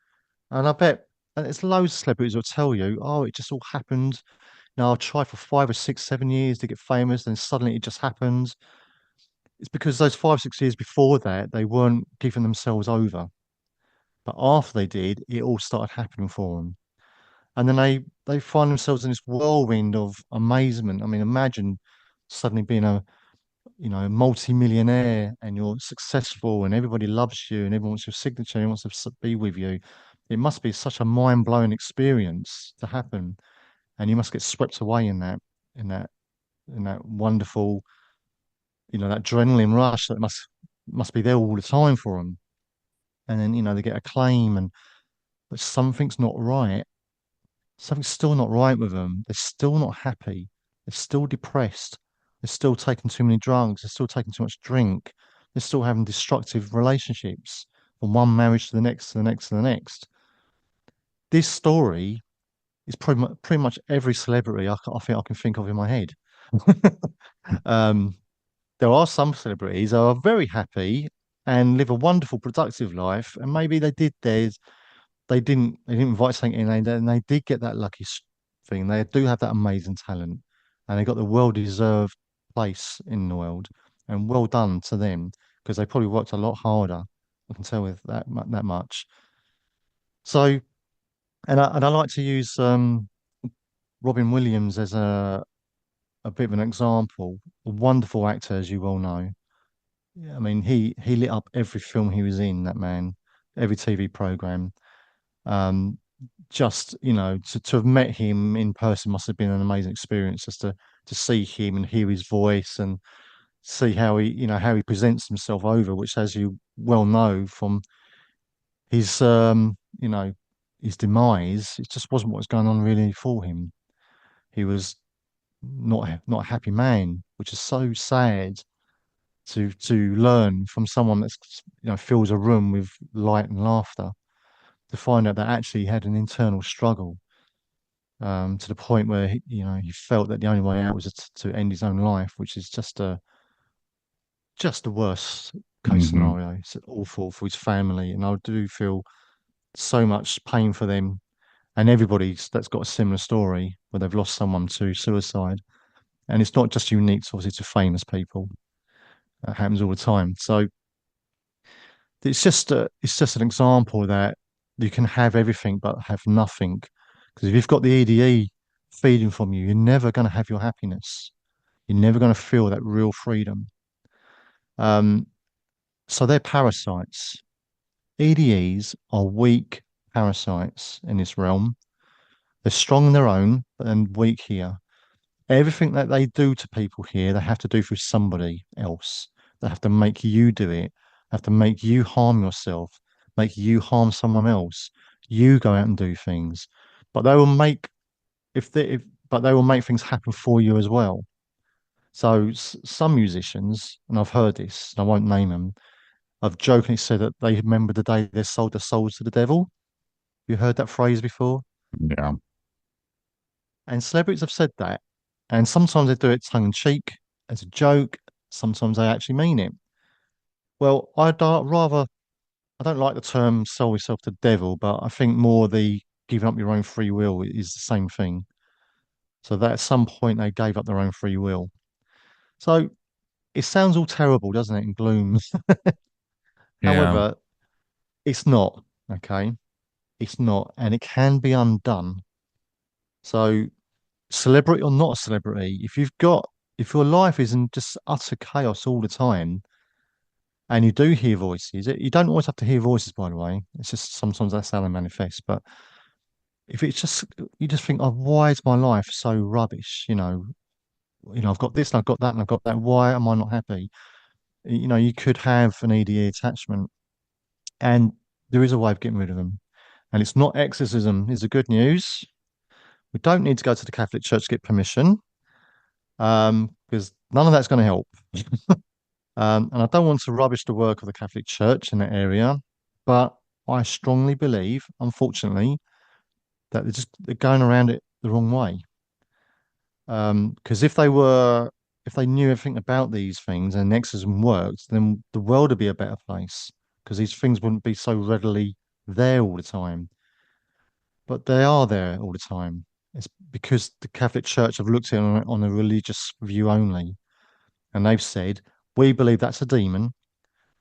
And I bet, and it's loads of celebrities will tell you, oh, it just all happened. Now I tried for 5 or 6, 7 years to get famous, and suddenly it just happened. It's because those 5, 6 years before that, they weren't giving themselves over. But after they did, it all started happening for them. And then they find themselves in this whirlwind of amazement. I mean, imagine suddenly being a multi-millionaire and you're successful and everybody loves you and everyone wants your signature and wants to be with you. It must be such a mind-blowing experience to happen. And you must get swept away in that, in that wonderful, that adrenaline rush that must be there all the time for them. And then, they get acclaim but something's not right. Something's still not right with them. They're still not happy. They're still depressed. They're still taking too many drugs. They're still taking too much drink. They're still having destructive relationships from one marriage to the next, to the next, to the next. This story is pretty much every celebrity I think I can think of in my head. um, there are some celebrities who are very happy and live a wonderful, productive life, and maybe they did theirs. They didn't invite something in, and they did get that lucky thing. They do have that amazing talent, and they got the well-deserved place in the world. And well done to them because they probably worked a lot harder. I can tell with that much. So, and I like to use Robin Williams as a bit of an example, a wonderful actor, as you well know. Yeah, I mean, he lit up every film he was in, that man, every TV program. Um, just, to have met him in person must have been an amazing experience just to see him and hear his voice and see how he presents himself over, which, as you well know from his, his demise, it just wasn't what was going on really for him. He was not a happy man, which is so sad to learn from someone that's fills a room with light and laughter, to find out that actually he had an internal struggle, to the point where he felt that the only way out was to end his own life, which is just the worst case Hmm. scenario. It's awful for his family, and I do feel so much pain for them and everybody that's got a similar story where they've lost someone to suicide. And it's not just unique, obviously, to famous people. That happens all the time. So it's just an example that you can have everything but have nothing. Because if you've got the EDE feeding from you, you're never going to have your happiness. You're never going to feel that real freedom. Um, so they're parasites. EDEs are weak parasites in this realm. They're strong in their own, but then weak here. Everything that they do to people here, they have to do for somebody else. They have to make you do it, have to make you harm yourself, make you harm someone else. You go out and do things, but they will make but they will make things happen for you as well. So some musicians, and I've heard this, and I won't name them, have jokingly said that they remember the day they sold their souls to the devil. You heard that phrase before? Yeah. And celebrities have said that. And sometimes they do it tongue in cheek as a joke. Sometimes they actually mean it. Well, I don't like the term sell yourself to the devil, but I think more the giving up your own free will is the same thing. So that at some point they gave up their own free will. So it sounds all terrible, doesn't it, in gloom? Yeah. However, it's not, okay? It's not, and it can be undone. So celebrity or not a celebrity, if your life is in just utter chaos all the time, and you do hear voices, you don't always have to hear voices, by the way. It's just sometimes that's how they manifest. But if it's just you just think, oh, why is my life so rubbish? I've got this and I've got that and I've got that. Why am I not happy? You could have an EDE attachment, and there is a way of getting rid of them. And it's not exorcism, is the good news. We don't need to go to the Catholic Church to get permission, because none of that's going to help. And I don't want to rubbish the work of the Catholic Church in that area, but I strongly believe, unfortunately, that they're going around it the wrong way. Because if they knew everything about these things and exorcism worked, then the world would be a better place. Because these things wouldn't be so readily there all the time. But they are there all the time. It's because the Catholic Church have looked at it on a religious view only, and they've said, we believe that's a demon.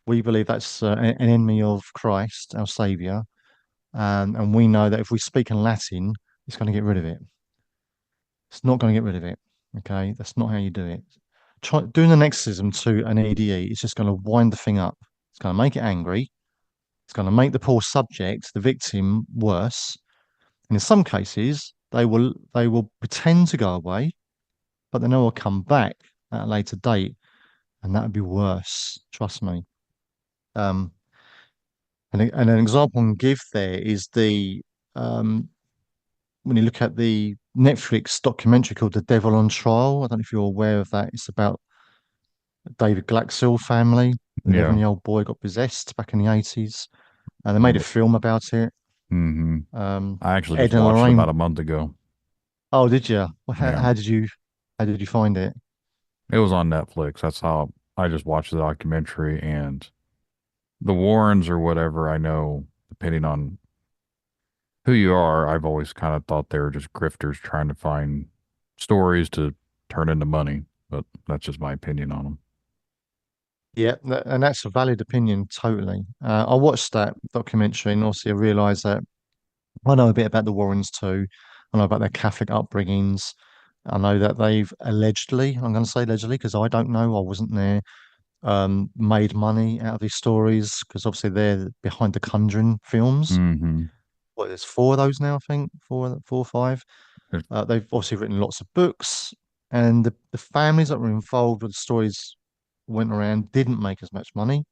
We believe that's an enemy of Christ, our Savior, and we know that if we speak in Latin, it's going to get rid of it. It's not going to get rid of it. Okay, that's not how you do it. Doing an exorcism to an EDE is just going to wind the thing up. It's going to make it angry. It's going to make the poor subject, the victim, worse. And in some cases, they will pretend to go away, but then they will come back at a later date, and that would be worse. Trust me. Um, and an example I can give there is um, when you look at the Netflix documentary called The Devil on Trial. I don't know if you're aware of that. It's about David Glaxall family. The Yeah. 11-year-old boy got possessed back in the 80s, and they made a film about it. Mm-hmm. Um, I actually Ed just and watched it Lorraine. about a month ago. Oh, did you? Well, Yeah. how did you find it? It was on Netflix. That's how I just watched the documentary, and the Warrens or whatever, I know, depending on who you are, I've always kind of thought they were just grifters trying to find stories to turn into money, but that's just my opinion on them. Yeah, and that's a valid opinion, totally. I watched that documentary, and also I realised that I know a bit about the Warrens too. I know about their Catholic upbringings. I know that they've allegedly, I'm going to say allegedly because I don't know, I wasn't there, made money out of these stories because obviously they're behind the Conjuring films. Mm-hmm. What, there's four of those now, I think, four or five. They've obviously written lots of books, and the families that were involved with the stories went around didn't make as much money.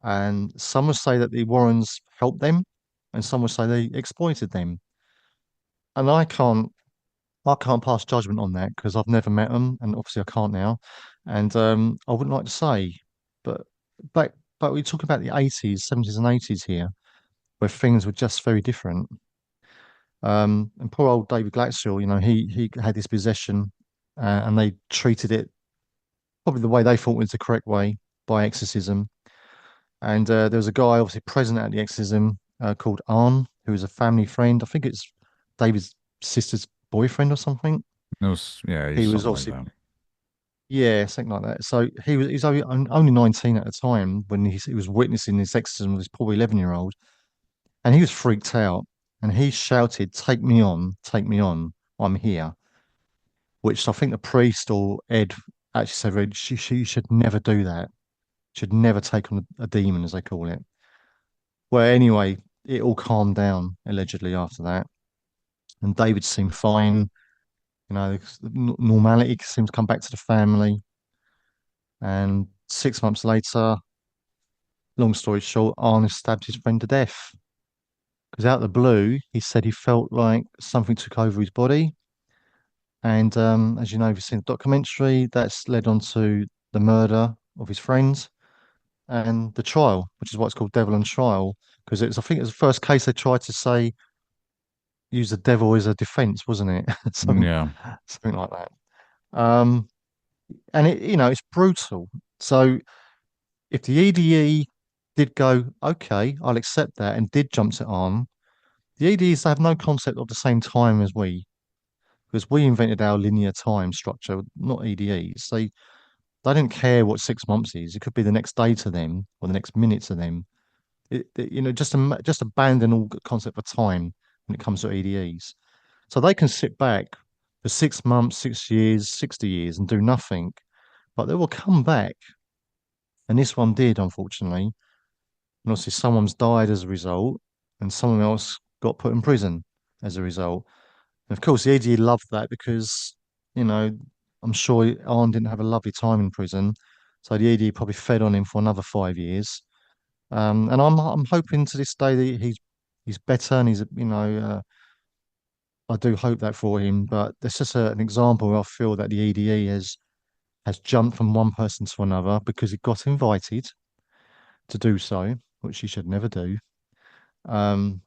And some would say that the Warrens helped them, and some would say they exploited them. And I can't pass judgment on that because I've never met them, and obviously I can't now. And I wouldn't like to say, but but we talk about the 80s, 70s, and 80s here, where things were just very different. And poor old David Glatzel, he had this possession, and they treated it probably the way they thought was the correct way by exorcism. And there was a guy obviously present at the exorcism called Arn, who was a family friend. I think it's David's sister's boyfriend or something. It was, yeah, He he's was something like obviously, that. yeah, something like that. So he's only 19 at the time when he was witnessing this exorcism with his poor 11-year-old, and he was freaked out. And he shouted, take me on, I'm here." Which I think the priest or Ed actually said, she should never do that. Should never take on a demon, as they call it. Well, anyway, it all calmed down allegedly after that, and David seemed fine. Normality seemed to come back to the family. And 6 months later, long story short, Arne stabbed his friend to death. Because out of the blue, he said he felt like something took over his body. And as you know, if you've seen the documentary, that's led on to the murder of his friends and the trial, which is why it's called Devil on Trial. Because I think it was the first case they tried to say use the devil as a defense, wasn't it? Yeah. Something like that. Um, and it's brutal. So if the EDE did go, okay, I'll accept that, and did jump to arm, the EDEs have no concept of the same time as we, because we invented our linear time structure, not EDEs. They don't care what 6 months is. It could be the next day to them or the next minute to them. Just abandon all concept of time when it comes to EDEs. So they can sit back for 6 months, 6 years, 60 years and do nothing, but they will come back. And this one did, unfortunately. And obviously, someone's died as a result, and someone else got put in prison as a result. And of course, the ADE loved that because, you know, I'm sure Arne didn't have a lovely time in prison. So the ADE probably fed on him for another 5 years. And I'm hoping to this day that he's better and I do hope that for him. But that's just an example where I feel that the EDE has jumped from one person to another because it got invited to do so, which he should never do. Um,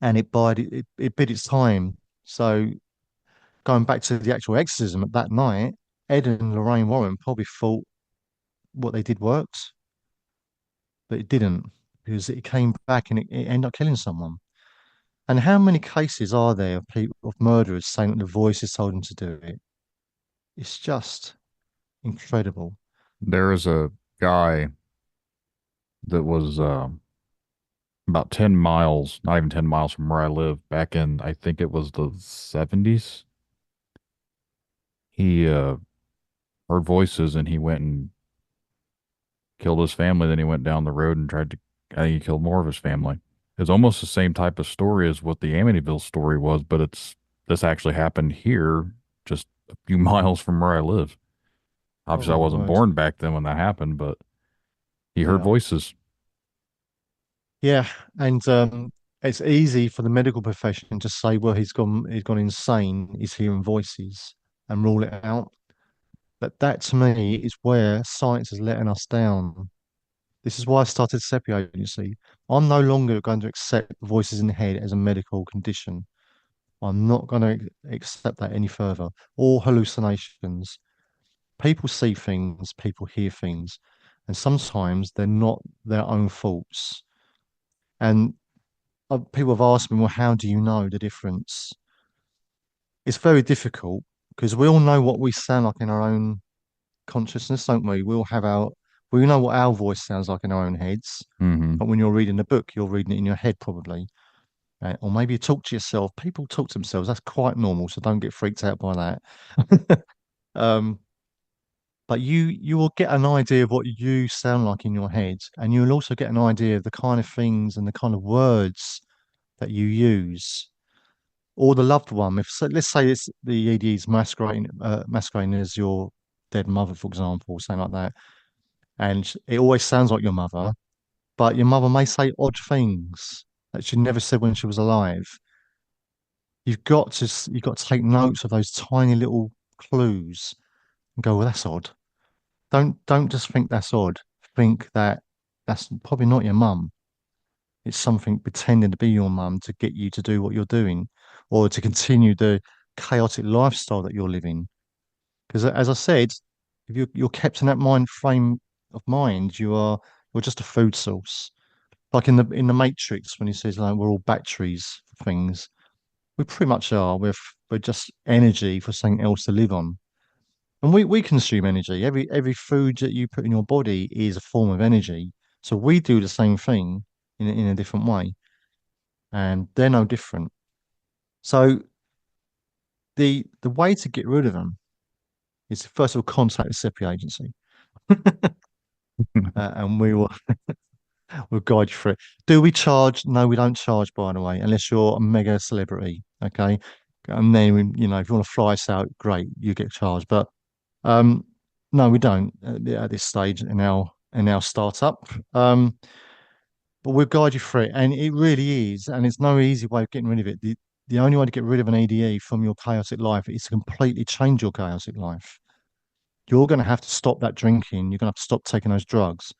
and it bid its time. So going back to the actual exorcism at that night, Ed and Lorraine Warren probably thought what they did worked, but it didn't because it came back and it ended up killing someone. And how many cases are there of people of murderers saying that the voices told them to do it? It's just incredible. There is a guy that was about 10 miles, not even 10 miles from where I live, back in, I think it was the 70s. He heard voices and he went and killed his family. Then he went down the road and tried to, I think he killed more of his family. It's almost the same type of story as what the Amityville story was, but this actually happened here, just a few miles from where I live. Oh Obviously, I my wasn't word. born back then when that happened, but he heard Yeah. voices. Yeah. And it's easy for the medical profession to say, well, he's gone insane, he's hearing voices and rule it out. But that to me is where science is letting us down. This is why I started SEPI Agency. I'm no longer going to accept voices in the head as a medical condition. I'm not going to accept that any further. Or hallucinations. People see things, people hear things, and sometimes they're not their own faults. And people have asked me, well, how do you know the difference? It's very difficult because we all know what we sound like in our own consciousness, don't we? We know what our voice sounds like in our own heads. Hmm. But when you're reading a book, you're reading it in your head probably. or maybe you talk to yourself. People talk to themselves. That's quite normal, so don't get freaked out by that. um, but you will get an idea of what you sound like in your head, and you'll also get an idea of the kind of things and the kind of words that you use. Or the loved one. If so, let's say it's the ED's masquerading as your dead mother, for example, something like that, and it always sounds like your mother, but your mother may say odd things that she never said when she was alive. You've got to take notes of those tiny little clues and go, well, that's odd. Don't just think that's odd. Think that that's probably not your mum. It's something pretending to be your mum to get you to do what you're doing, or to continue the chaotic lifestyle that you're living. Because as I said, if you're kept in that mind frame of mind, you're just a food source. Like in the Matrix when he says like we're all batteries for things, we pretty much are. We're just energy for something else to live on. And we consume energy. Every food that you put in your body is a form of energy. So we do the same thing in a different way. And they're no different. So the way to get rid of them is to first of all contact the SEPI agency. And we'll guide you through it. Do we charge? No, we don't charge, by the way, unless you're a mega celebrity. Okay. And then, if you want to fly us out, great, you get charged. But um, no, we don't at this stage in our startup. But we'll guide you through it. And it really is, and it's no easy way of getting rid of it. The only way to get rid of an EDE from your chaotic life is to completely change your chaotic life. You're going to have to stop that drinking. You're going to have to stop taking those drugs.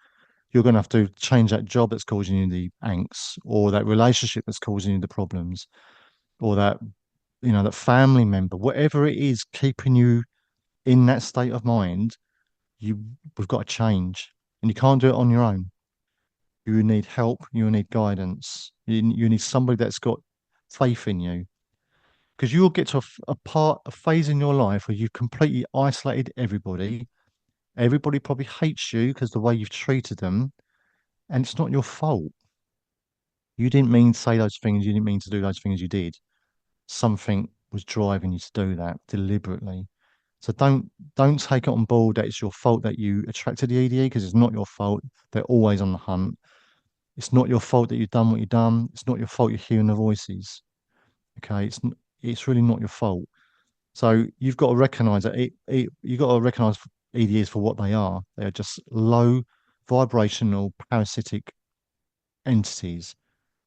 You're going to have to change that job that's causing you the angst, or that relationship that's causing you the problems, or that family member, whatever it is keeping you in that state of mind. We've got to change, and you can't do it on your own. You need help. You need guidance. You need somebody that's got faith in you, because you'll get to a phase in your life where you've completely isolated everybody. Everybody probably hates you because the way you've treated them, and it's not your fault. You didn't mean to say those things. You didn't mean to do those things you did. Something was driving you to do that deliberately. So don't take it on board that it's your fault that you attracted the EDE, because it's not your fault. They're always on the hunt. It's not your fault that you've done what you've done. It's not your fault you're hearing the voices. Okay, it's really not your fault. So you've got to recognise that you've got to recognise EDEs for what they are. They are just low vibrational parasitic entities,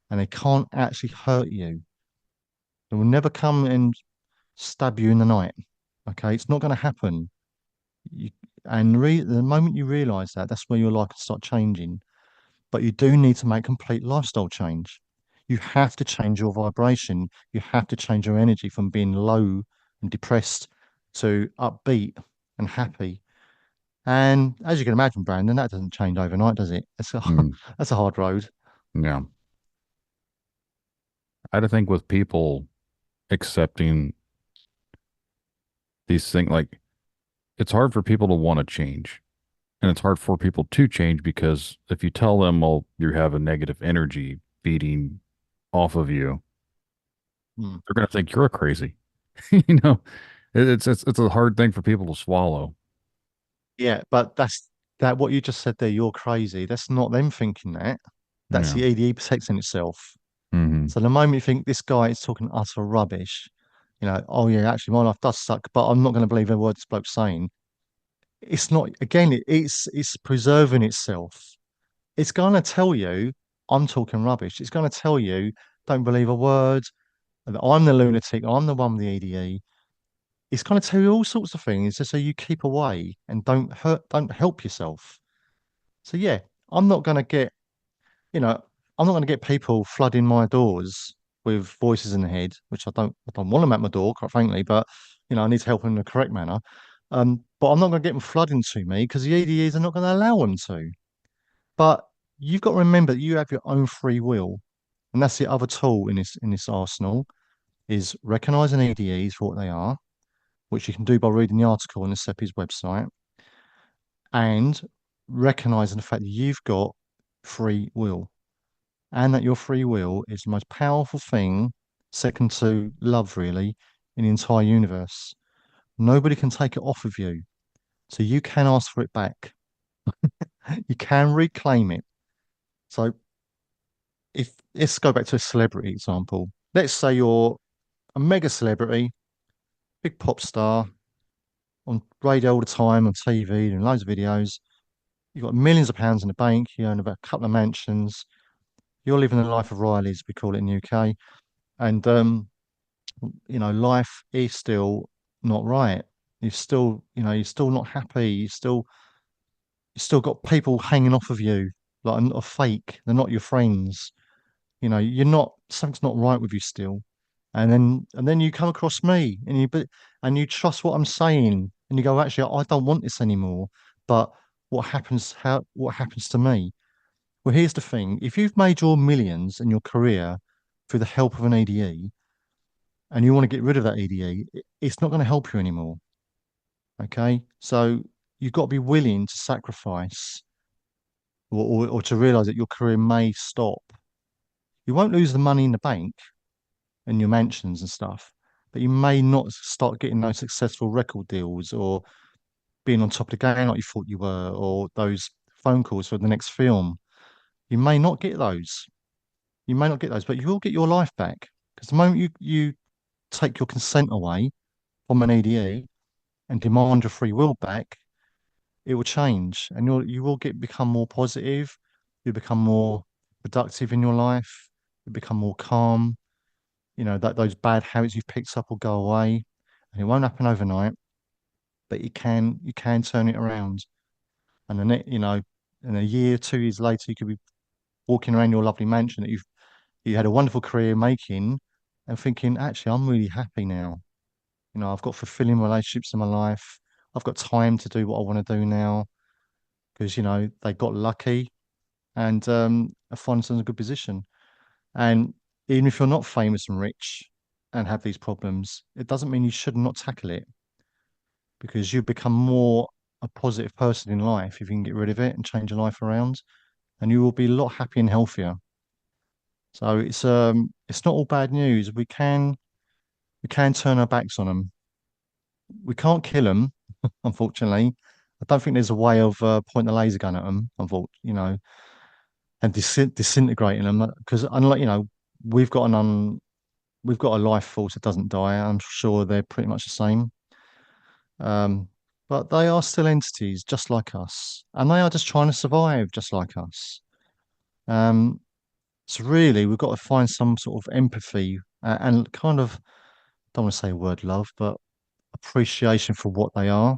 and they can't actually hurt you. They will never come and stab you in the night. Okay, it's not going to happen. You, the moment you realise that, that's where your life can start changing. But you do need to make complete lifestyle change. You have to change your vibration. You have to change your energy from being low and depressed to upbeat and happy. And as you can imagine, Brandon, that doesn't change overnight, does it? That's a hard road. Yeah. I think with people accepting these things, like it's hard for people to want to change. And it's hard for people to change because if you tell them, well, you have a negative energy feeding off of you, they're going to think you're crazy. You know, it's a hard thing for people to swallow. Yeah, but that's that what you just said there, you're crazy. That's not them thinking that. That's Yeah. the EDE protecting itself. Hmm. So the moment you think this guy is talking utter rubbish, oh yeah, actually my life does suck, but I'm not going to believe a word this bloke's saying. It's not, again, it's preserving itself. It's going to tell you I'm talking rubbish. It's going to tell you don't believe a word, that I'm the lunatic, I'm the one with the EDE. It's going to tell you all sorts of things just so you keep away and don't help yourself. So yeah, I'm not going to get, you know, I'm not going to get people flooding my doors with voices in the head, which I don't want them at my door, quite frankly, but I need to help them in the correct manner. But I'm not going to get them flooding to me because the EDEs are not going to allow them to. But you've got to remember that you have your own free will, and that's the other tool in this arsenal is recognizing EDEs for what they are, which you can do by reading the article on the SEPI's website, and recognizing the fact that you've got free will. and that your free will is the most powerful thing, second to love, really, in the entire universe. Nobody can take it off of you. So you can ask for it back. You can reclaim it. So if let's go back to a celebrity example. Let's say you're a mega celebrity, big pop star, on radio all the time, on TV, and loads of videos. You've got millions of pounds in the bank, you own about a couple of mansions. You're living the life of Riley's, we call it in the UK. And life is still not right. You're still not happy. You still got people hanging off of you, like a fake. They're not your friends. You're not, something's not right with you still. And then you come across me and you trust what I'm saying and you go, actually, I don't want this anymore. But what happens to me? Well, here's the thing. If you've made your millions in your career through the help of an EDE and you want to get rid of that EDE, it's not going to help you anymore. Okay. So you've got to be willing to sacrifice or to realize that your career may stop. You won't lose the money in the bank and your mansions and stuff, but you may not start getting those successful record deals or being on top of the game like you thought you were, or those phone calls for the next film. You may not get those. You may not get those, but you will get your life back. Because the moment you take your consent away from an EDE and demand your free will back, it will change and you will become more positive, you become more productive in your life, you become more calm, that those bad habits you've picked up will go away. And it won't happen overnight, but you can turn it around. And then in a year, 2 years later, you could be walking around your lovely mansion that you had a wonderful career making and thinking, actually, I'm really happy now. I've got fulfilling relationships in my life. I've got time to do what I want to do now because, they got lucky and I find themselves in a good position. And even if you're not famous and rich and have these problems, it doesn't mean you should not tackle it because you become more a positive person in life if you can get rid of it and change your life around, and you will be a lot happier and healthier. So it's not all bad news. We can turn our backs on them. We can't kill them, unfortunately. I don't think there's a way of pointing a laser gun at them, unfortunately, and disintegrating them because unlike we've got we've got a life force that doesn't die. I'm sure they're pretty much the same. Um, but they are still entities just like us, and they are just trying to survive just like us. Um, so really, we've got to find some sort of empathy and kind of don't want to say word love, but appreciation for what they are.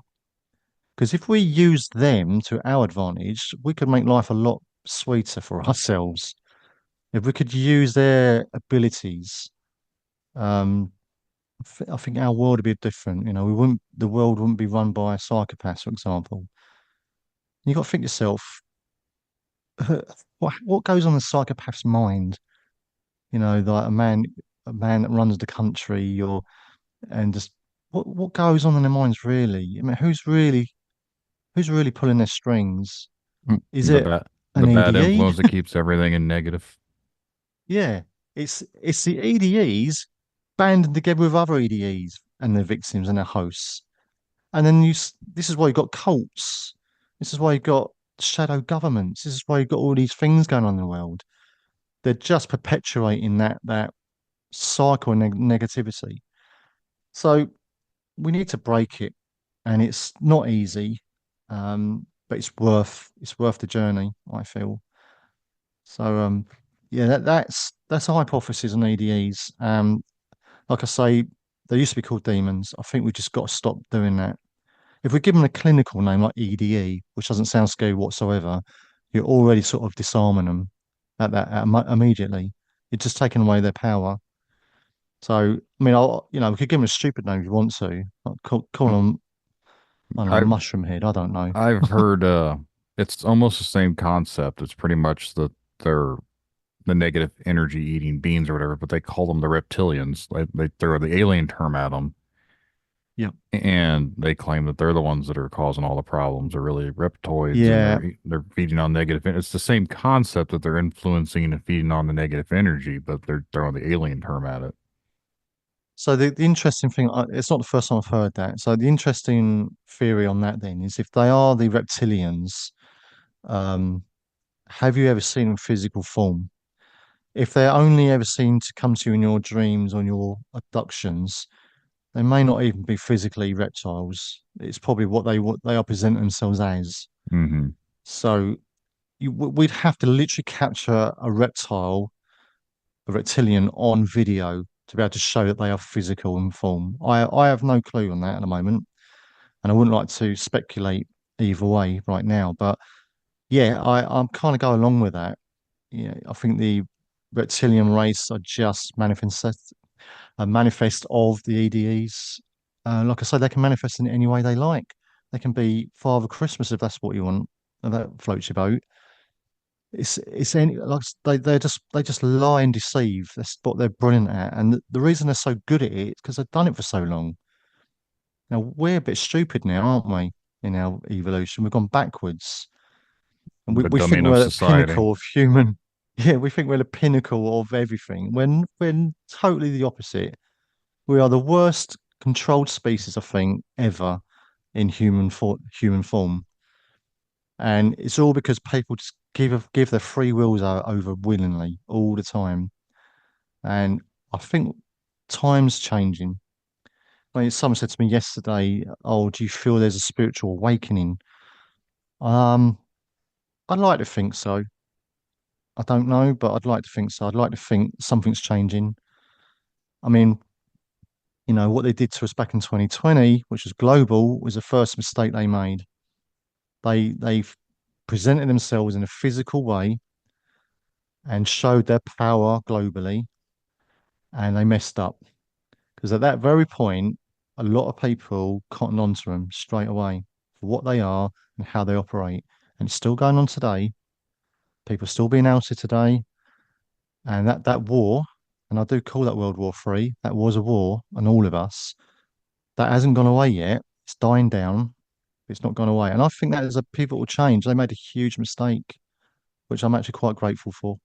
Because if we used them to our advantage, we could make life a lot sweeter for ourselves. If we could use their abilities, um, I think our world would be different. The world wouldn't be run by psychopaths, for example. You got to think yourself, what goes on in a psychopath's mind? Like a man that runs the country, and just what goes on in their minds really? I mean, who's really pulling their strings? Is The it bad the an bad EDE? influence that keeps everything in negative. Yeah, it's the EDEs banding together with other EDEs and their victims and their hosts. And then this is why you've got cults. This is why you've got shadow governments. This is why you've got all these things going on in the world. They're just perpetuating that cycle of negativity. So we need to break it, and it's not easy, but it's worth the journey, I feel. So yeah, that's a hypothesis on EDEs. Like I say, they used to be called demons. I think we just got to stop doing that. If we give them a clinical name like EDE, which doesn't sound scary whatsoever, you're already sort of disarming them immediately. You're just taking away their power. So, I mean, we could give them a stupid name if you want to. Like call them, I don't know, I've mushroom head. I don't know. I've heard it's almost the same concept. It's pretty much they're the negative energy eating beings or whatever, but they call them the reptilians. They throw the alien term at them. Yeah. And they claim that they're the ones that are causing all the problems. Are really reptoids, and Yeah. they're feeding on negative. It's the same concept that they're influencing and feeding on the negative energy, but they're throwing the alien term at it. So the interesting thing, it's not the first time I've heard that. So the interesting theory on that then is if they are the reptilians, um, have you ever seen them in physical form? If they're only ever seen to come to you in your dreams or in your abductions, they may not even be physically reptiles. It's probably what they are presenting themselves as. Hmm. So we'd have to literally capture a reptilian on video to be able to show that they are physical in form. I have no clue on that at the moment, and I wouldn't like to speculate either way right now. But yeah, I'm kind of go along with that. Yeah, I think the reptilian race are just a manifest of the EDEs. Like I said, they can manifest in any way they like. They can be Father Christmas if that's what you want, and that floats your boat. It's any like they just lie and deceive. That's what they're brilliant at, and the reason they're so good at it is because they've done it for so long. Now we're a bit stupid now, aren't we? In our evolution, we've gone backwards, and The we think dumbing of we're the society. pinnacle of human. Yeah, we think we're the pinnacle of everything. When totally the opposite. We are the worst controlled species, I think, ever in human form, and it's all because people just give their free wills over willingly all the time. And I think time's changing. Like someone said to me yesterday, "Oh, do you feel there's a spiritual awakening?" Um, I'd like to think so. I don't know, but I'd like to think so. I'd like to think something's changing. I mean, what they did to us back in 2020, which was global, was the first mistake they made. They've presented themselves in a physical way and showed their power globally, and they messed up. Because at that very point, a lot of people cotton onto them straight away for what they are and how they operate. And it's still going on today. People are still being outed today. And that war, and I do call that World War III, that was a war on all of us. That hasn't gone away yet. It's dying down. It's not gone away. And I think that is a pivotal change. They made a huge mistake, which I'm actually quite grateful for.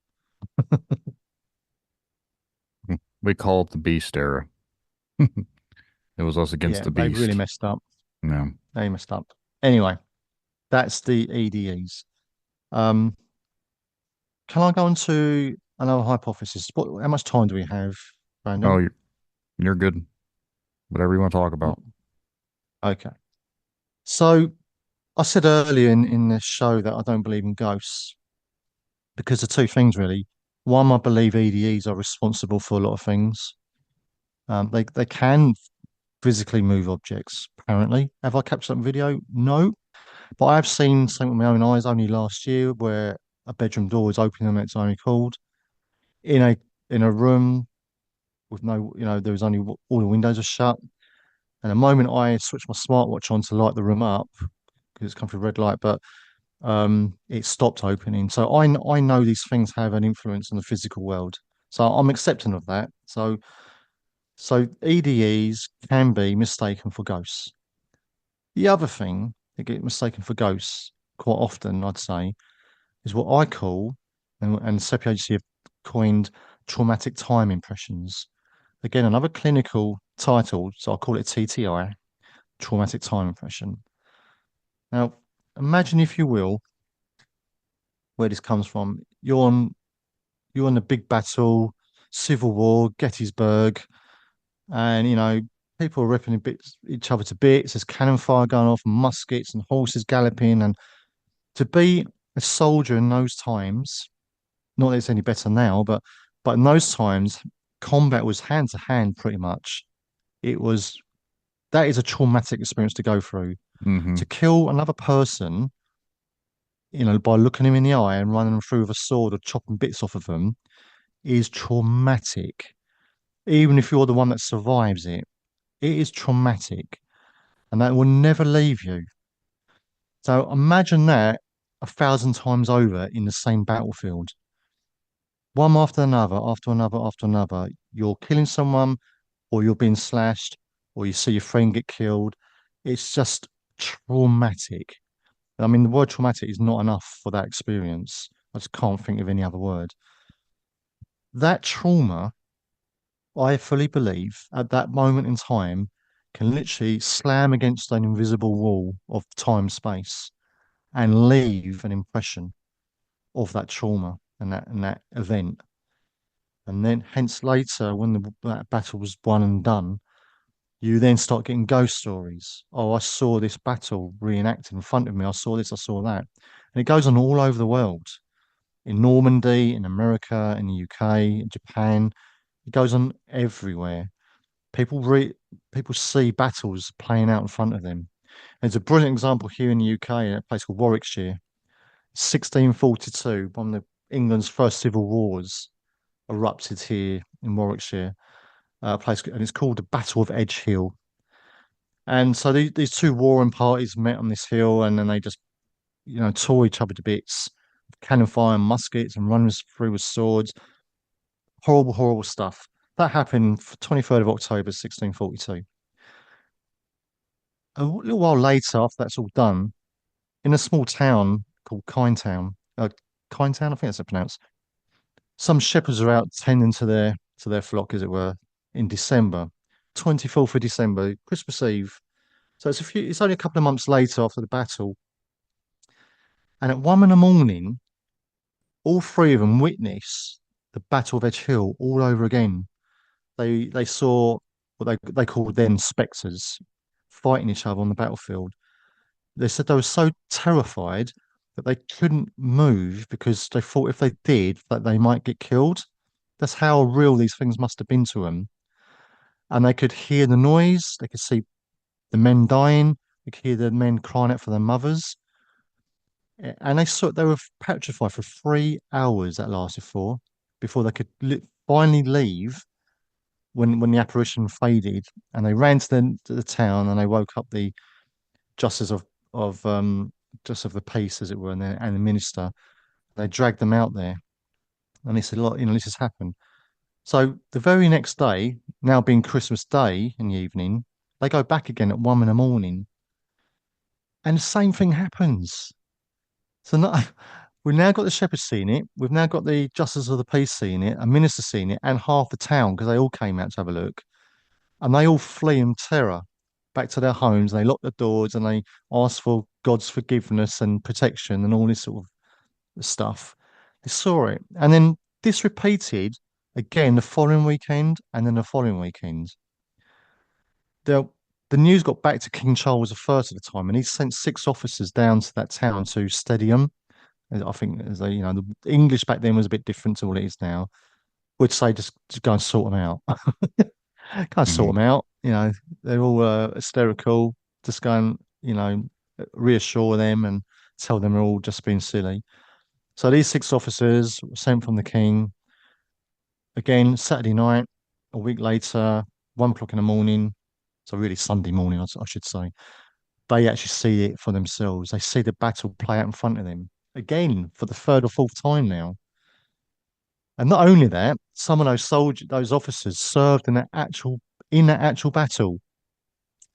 We call it the beast era. It was us against Yeah, the they really beast. messed up. Yeah. They messed up. Anyway, that's the EDEs. Um, can I go on to another hypothesis? How much time do we have, Oh, Brandon? you're good. Whatever you want to talk Mm, about. okay. So I said earlier in this show that I don't believe in ghosts because of two things really. One, I believe EDEs are responsible for a lot of things. They can physically move objects, apparently. Have I captured that on video? No. But I have seen something with my own eyes only last year where a bedroom door was opening on its own accord in a room with no, there was only all the windows are shut. And the moment I switched my smartwatch on to light the room up, because it's come through red light, but it stopped opening. So I know these things have an influence on the physical world. So I'm accepting of that. So EDEs can be mistaken for ghosts. The other thing that get mistaken for ghosts quite often, I'd say, is what I call, and SEPI Agency have coined traumatic time impressions. Again, another clinical title, so I'll call it TTI, traumatic time impression. Now, imagine if you will, where this comes from. You're on the big battle, Civil War, Gettysburg, and people are ripping each other to bits. There's cannon fire going off, muskets and horses galloping, and to be a soldier in those times, not that it's any better now, but in those times, combat was hand to hand pretty much. It was that is a traumatic experience to go through. Hmm. To kill another person, by looking him in the eye and running them through with a sword or chopping bits off of them is traumatic. Even if you're the one that survives it, it is traumatic and that will never leave you. So imagine that 1,000 times over in the same battlefield. One after another, after another, after another. You're killing someone or you're being slashed. or you see your friend get killed. It's just traumatic. I mean, the word traumatic is not enough for that experience. I just can't think of any other word. That trauma, I fully believe, at that moment in time, can literally slam against an invisible wall of time space and leave an impression of that trauma and that event. And then, hence, later, when that battle was won and done, you then start getting ghost stories. Oh, I saw this battle reenacted in front of me. I saw this, I saw that. And it goes on all over the world, in Normandy, in America, in the UK, in Japan. It goes on everywhere. People see battles playing out in front of them. There's a brilliant example here in the UK, a place called Warwickshire. 1642, one of England's first civil wars erupted here in Warwickshire, a place, and it's called the Battle of Edge Hill. And so these two warring parties met on this hill, and then they just, tore each other to bits, cannon fire and muskets, and runners through with swords. Horrible, horrible stuff. That happened 23rd of October, 1642. A little while later, after that's all done, in a small town called Kinetown, Kinetown, I think that's how it's pronounced. Some shepherds are out tending to their flock, as it were, in December, 24th of December, Christmas Eve. So it's only a couple of months later after the battle. And at 1 in the morning, all three of them witness the Battle of Edge Hill all over again. They saw what they called then spectres fighting each other on the battlefield. They said they were so terrified that they couldn't move because they thought if they did that they might get killed. That's how real these things must have been to them. And they could hear the noise, they could see the men dying, they could hear the men crying out for their mothers. And they were petrified for 3 hours that lasted for before they could finally leave when the apparition faded. And they ran to the town and they woke up the justice of just of the peace, as it were, and the minister. They dragged them out there, and they said, "Look, this has happened." So the very next day, now being Christmas Day in the evening, they go back again at 1 in the morning, and the same thing happens. So not, we've now got the shepherds seeing it, we've now got the justice of the peace seeing it, a minister seeing it, and half the town, because they all came out to have a look, and they all flee in terror back to their homes. They lock the doors and they ask for God's forgiveness and protection and all this sort of stuff. They saw it. And then this repeated again the following weekend and then the following weekend. The, the news got back to King Charles I at the time, and he sent 6 officers down to that town to steady them. I think, as the English back then was a bit different to what it is now. Would say just go and sort them out. Can't sort them out. They're all hysterical. Just go and, reassure them and tell them they're all just being silly. So these 6 officers were sent from the king. Again, Saturday night, a week later, 1 o'clock in the morning. So really Sunday morning, I should say. They actually see it for themselves. They see the battle play out in front of them. Again, for the third or fourth time now. And not only that, some of those officers served in that actual battle.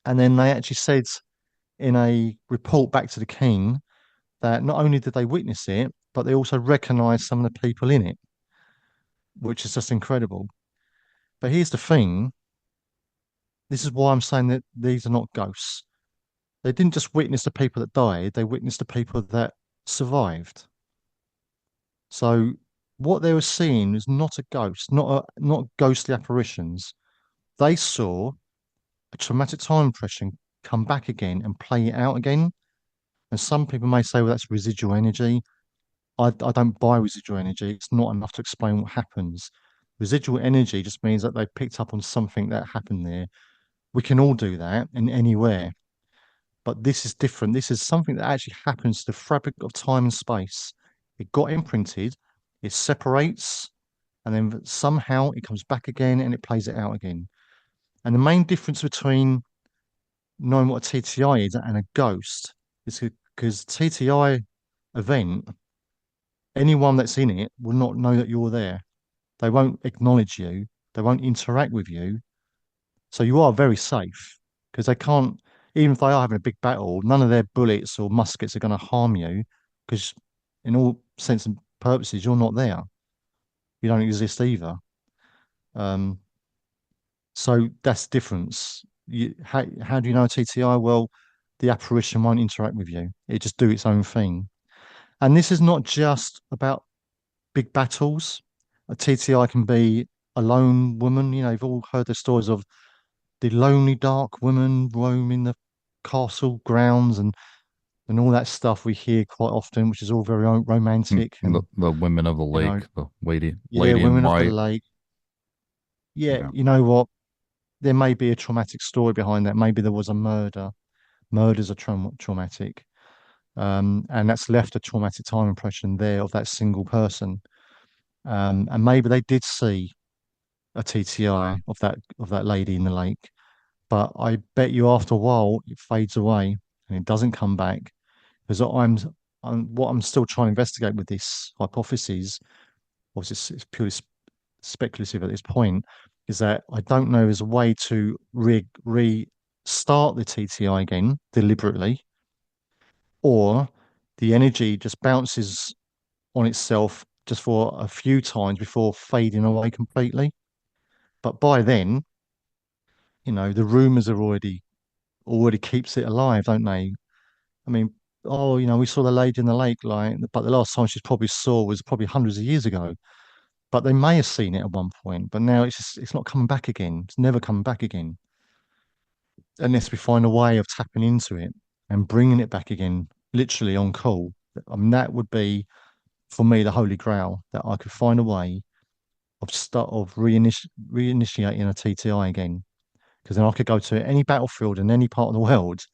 And then they actually said in a report back to the king that not only did they witness it, but they also recognized some of the people in it, which is just incredible. But here's the thing. This is why I'm saying that these are not ghosts. They didn't just witness the people that died, they witnessed the people that survived. So what they were seeing was not a ghost, not ghostly apparitions. They saw a traumatic time impression come back again and play it out again. And some people may say, well, that's residual energy. I don't buy residual energy. It's not enough to explain what happens. Residual energy just means that they picked up on something that happened there. We can all do that in anywhere. But this is different. This is something that actually happens to the fabric of time and space. It got imprinted, it separates, and then somehow it comes back again and it plays it out again. And the main difference between knowing what a TTI is and a ghost is because TTI event, anyone that's in it will not know that you're there. They won't acknowledge you. They won't interact with you. So you are very safe because they can't, even if they are having a big battle, none of their bullets or muskets are going to harm you because, in all sense and purposes, you're not there. You don't exist either. Um, so that's the difference. How do you know a TTI? Well, the apparition won't interact with you. It just do its own thing. And this is not just about big battles. A TTI can be a lone woman. You know, you've all heard the stories of the lonely dark woman roaming the castle grounds and all that stuff we hear quite often, which is all very romantic and The women of the you know, lake, the lady, yeah, lady in women of the white. lake. Yeah, Yeah. you know what? There may be a traumatic story behind that. Maybe there was a murder. Murders are traumatic, and that's left a traumatic time impression there of that single person. And maybe they did see a TTI of that lady in the lake, but I bet you after a while it fades away and it doesn't come back because what I'm still trying to investigate with this hypothesis, obviously it's purely speculative at this point, is that I don't know there's a way to restart the TTI again deliberately, or the energy just bounces on itself just for a few times before fading away completely. But by then, you know, the rumors are already keeps it alive, don't they? I mean, oh, you know, we saw the lady in the lake, like, but the last time she probably saw was probably hundreds of years ago. But they may have seen it at one point, but now it's not coming back again. It's never coming back again unless we find a way of tapping into it and bringing it back again, literally on call. I mean, that would be for me the holy grail that I could find a way of reinitiating a TTI again, because then I could go to any battlefield in any part of the world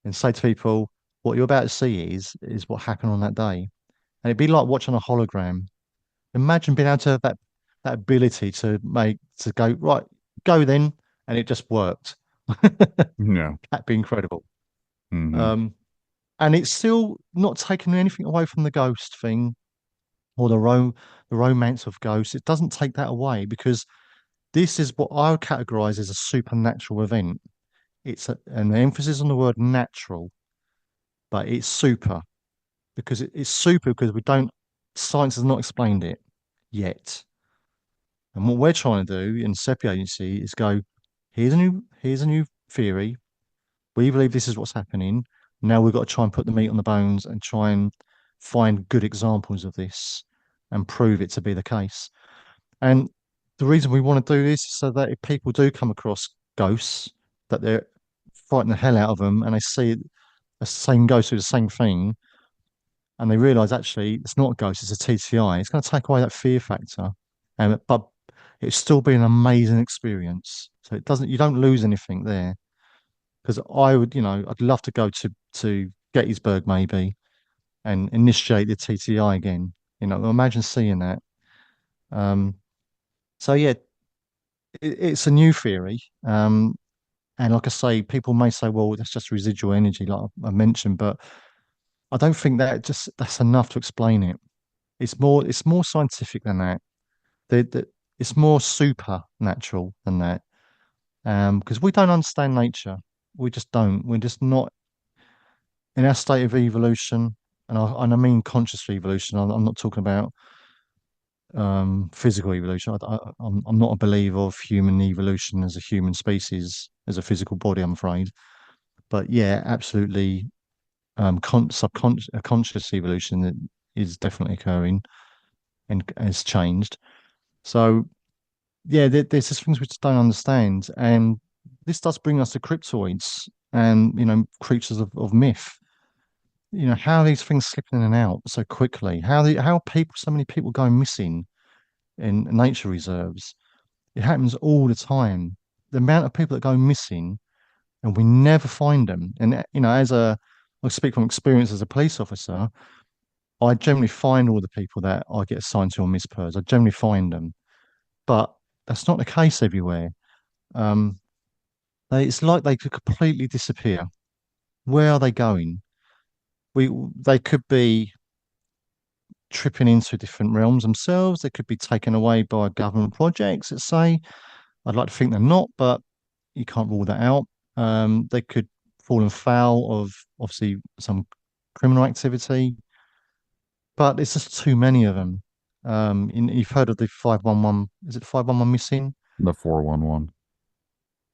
and say to people, what you're about to see is what happened on that day. And it'd be like watching a hologram. Imagine being able to have that ability to go, right, go then, and it just worked. Yeah. That'd be incredible. Hmm. Um, and it's still not taking anything away from the ghost thing or the romance of ghosts. It doesn't take that away because this is what I would categorize as a supernatural event. An emphasis on the word natural, but it's super because it's super because we don't, science has not explained it yet. And what we're trying to do in SEPI Agency is go, here's a new theory. We believe this is what's happening. Now we've got to try and put the meat on the bones and try and find good examples of this and prove it to be the case. And the reason we want to do this is so that if people do come across ghosts, that they're frighten the hell out of them and they see the same ghost do the same thing and they realize actually it's not a ghost, it's a TCI. It's going to take away that fear factor. But it's still be an amazing experience. So you don't lose anything there. Because I would, you know, I'd love to go to Gettysburg maybe and initiate the TTI again. You know, imagine seeing that. Um, so yeah, it's a new theory. And like I say, people may say, well, that's just residual energy, like I mentioned, but I don't think that's enough to explain it. It's more scientific than that. It's more supernatural than that. Because we don't understand nature. We just don't. We're just not in our state of evolution, and I mean conscious evolution. I'm not talking about physical evolution. I'm not a believer of human evolution as a human species, as a physical body, I'm afraid. But yeah, absolutely, subconscious, conscious evolution that is definitely occurring and has changed. So yeah, there's just things we just don't understand, and this does bring us to cryptoids and creatures of myth. You know, how are these things slipping in and out so quickly? How people so many people going missing in nature reserves? It happens all the time. The amount of people that go missing and we never find them. And I speak from experience as a police officer. I generally find all the people that I get assigned to on mispers. I generally find them, but that's not the case everywhere. Um, it's like they could completely disappear. Where are they going? They could be tripping into different realms themselves. They could be taken away by government projects, let's say. I'd like to think they're not, but you can't rule that out. They could fall foul of obviously some criminal activity, but it's just too many of them. You've heard of the 511, is it 511 missing? The 411.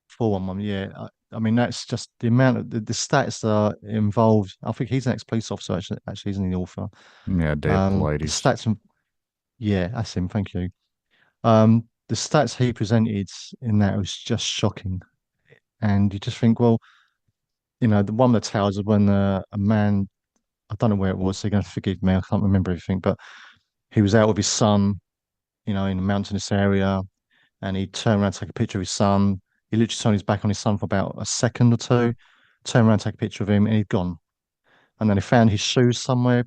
411, yeah. I mean, that's just the amount of the stats that are involved. I think he's an ex-police officer, actually, isn't he, the author? Yeah, Dave The Paulides. stats, yeah, that's him. Thank you. The stats he presented in that was just shocking. And you just think, well, the one of the tales of when a man, I don't know where it was, so you're going to forgive me, I can't remember everything, but he was out with his son, in a mountainous area, and he turned around to take a picture of his son. He literally turned his back on his son for about a second or two, turned around, take a picture of him, and he'd gone. And then he found his shoes somewhere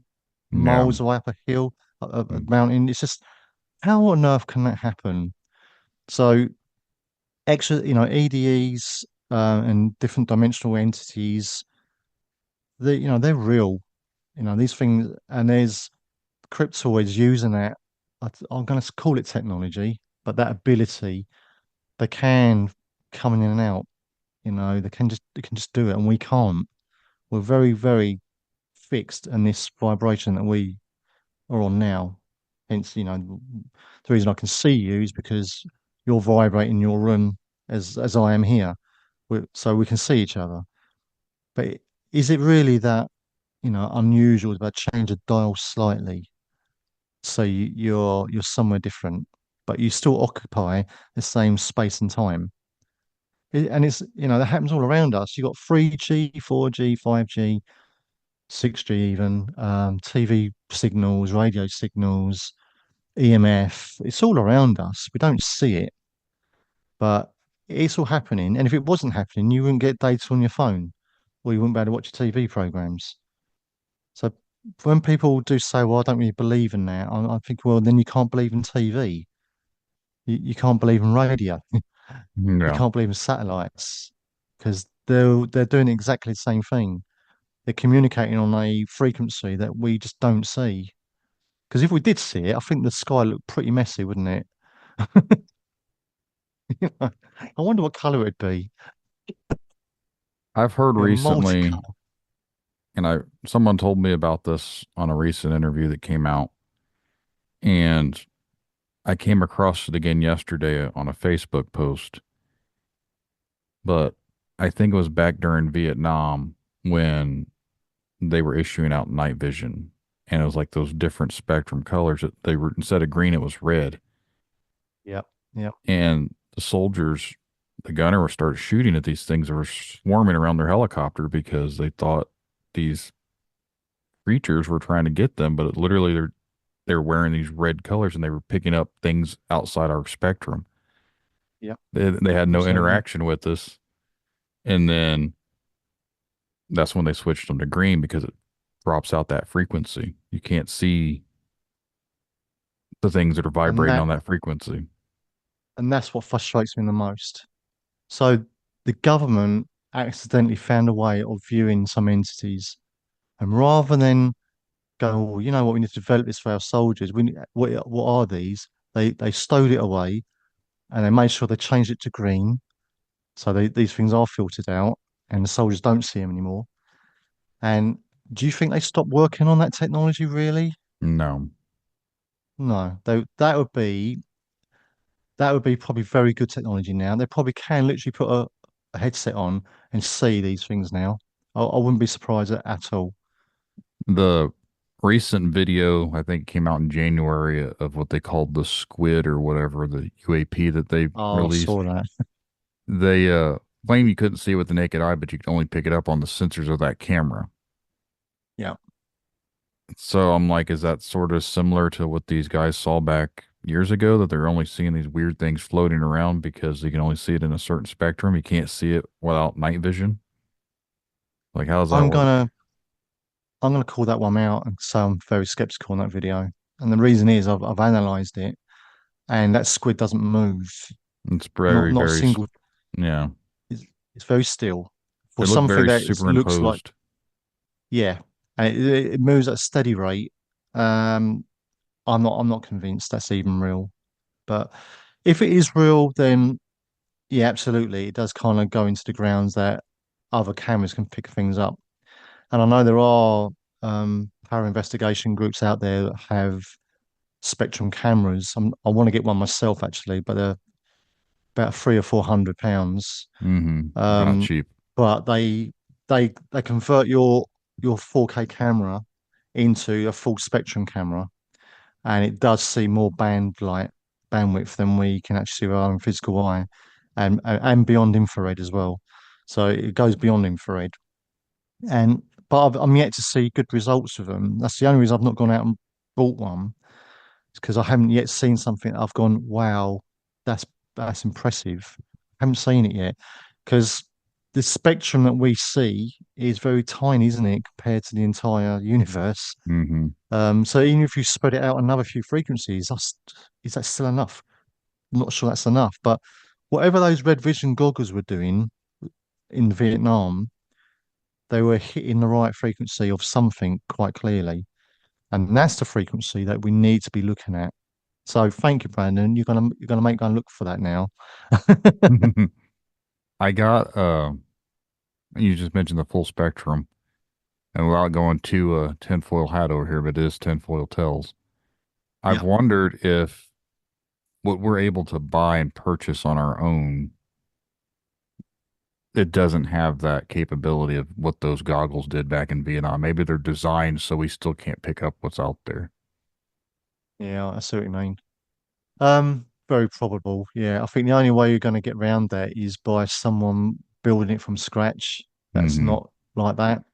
Yeah. miles away up a hill, a mountain. It's just, how on earth can that happen? So, EDEs and different dimensional entities, they're real. These things, and there's cryptoids using that. I'm going to call it technology, but that ability, they can come in and out. They can just do it, and we can't. We're very, very fixed in this vibration that we are on now. Hence, the reason I can see you is because you're vibrating in your room as I am here. So we can see each other. But is it really that, unusual about change a dial slightly? So you're somewhere different, but you still occupy the same space and time. And it's, that happens all around us. You've got 3G, 4G, 5G, 6G even, TV signals, radio signals, EMF. It's all around us. We don't see it, but it's all happening. And if it wasn't happening, you wouldn't get data on your phone, or you wouldn't be able to watch your TV programs. So when people do say, "Well, I don't really believe in that," I think, well, then you can't believe in TV. You can't believe in radio. You Yeah. can't believe in satellites because they're doing exactly the same thing. They're communicating on a frequency that we just don't see. Because if we did see it, I think the sky looked pretty messy, wouldn't it? I wonder what color it'd be. I've heard Be a recently, multicolor. and someone told me about this on a recent interview that came out, and I came across it again yesterday on a Facebook post, but I think it was back during Vietnam when they were issuing out night vision, and it was like those different spectrum colors that they were, instead of green, it was red. Yep, yep, And the soldiers, the gunner started shooting at these things that were swarming around their helicopter because they thought these creatures were trying to get them, but literally they're wearing these red colors and they were picking up things outside our spectrum. yep. They had no Absolutely. interaction with us. And then that's when they switched them to green because it drops out that frequency. You can't see the things that are And vibrating that on that frequency. and that's what frustrates me the most. So the government accidentally found a way of viewing some entities, and rather than go, well, you know what, we need to develop this for our soldiers. What are these? They stowed it away, and they made sure they changed it to green, so these things are filtered out, and the soldiers don't see them anymore. And do you think they stopped working on that technology? Really? No. No. That would be probably very good technology now. They probably can literally put a headset on and see these things now. I wouldn't be surprised at all. The recent video, I think, came out in January of what they called the squid or whatever, the UAP that they Oh, I released. saw that. They claim you couldn't see it with the naked eye, but you could only pick it up on the sensors of that camera. Yeah. So I'm like, is that sort of similar to what these guys saw back years ago, that they're only seeing these weird things floating around because you can only see it in a certain spectrum? You can't see it without night vision. Like, how does that I'm work? gonna I'm gonna call that one out and say I'm very skeptical on that video. And the reason is I've analysed it, and that squid doesn't move. It's Not very, not a very, single. yeah. It's very still for They look something very that looks like, superimposed. yeah, and it moves at a steady rate. Um, I'm not convinced that's even real. But if it is real, then Yeah, absolutely. It does kind of go into the grounds that other cameras can pick things up. And I know there are power investigation groups out there that have spectrum cameras. I want to get one myself actually, but they're about £300 or £400. Mm-hmm. Not Um, cheap. but they convert your 4K camera into a full spectrum camera, and it does see more bandwidth than we can actually see with our own physical eye, and beyond infrared as well. So it goes beyond infrared, and but I'm yet to see good results with them. That's the only reason I've not gone out and bought one. It's because I haven't yet seen something that I've gone, wow, that's that's impressive. I haven't seen it yet because the spectrum that we see is very tiny, isn't it, compared to the entire universe? Mm-hmm. So even if you spread it out another few frequencies, is that still enough? I'm not sure that's enough. But whatever those red vision goggles were doing in Vietnam, they were hitting the right frequency of something quite clearly. And that's the frequency that we need to be looking at. So thank you, Brandon. You're gonna make me look for that now. I got you just mentioned the full spectrum, and without going to a tinfoil hat over here, but it is tinfoil tells. I've Yeah. wondered if what we're able to buy and purchase on our own, it doesn't have that capability of what those goggles did back in Vietnam. Maybe they're designed so we still can't pick up what's out there. Yeah, I see what you mean. Very probable. Yeah, I think the only way you're going to get around that is by someone building it from scratch. That's Mm-hmm. not like that.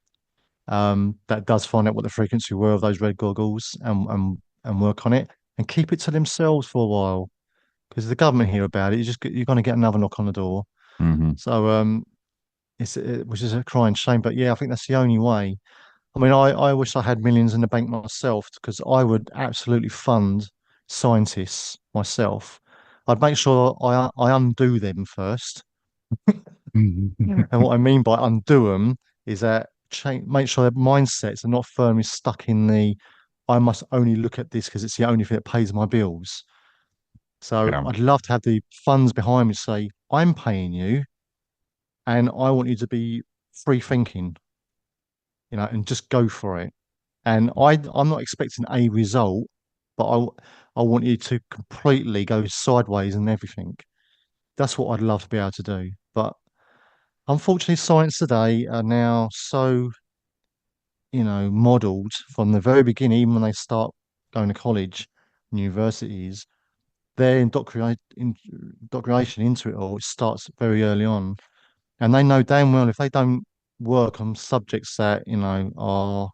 That does find out what the frequency were of those red goggles and work on it and keep it to themselves for a while. Because the government hear about it, you're going to get another knock on the door. Mm-hmm. So which is a crying shame. But yeah, I think that's the only way. I mean, I wish I had millions in the bank myself because I would absolutely fund scientists myself. I'd make sure I undo them first. Mm-hmm. And what I mean by undo them is that make sure their mindsets are not firmly stuck in the I must only look at this because it's the only thing that pays my bills. So Yeah. I'd love to have the funds behind me to say, I'm paying you and I want you to be free thinking, and just go for it. And I'm not expecting a result, but I want you to completely go sideways and everything. That's what I'd love to be able to do. But unfortunately, science today are now so, modeled from the very beginning, even when they start going to college and universities, their indoctrination into it all starts very early on. And they know damn well if they don't work on subjects that, are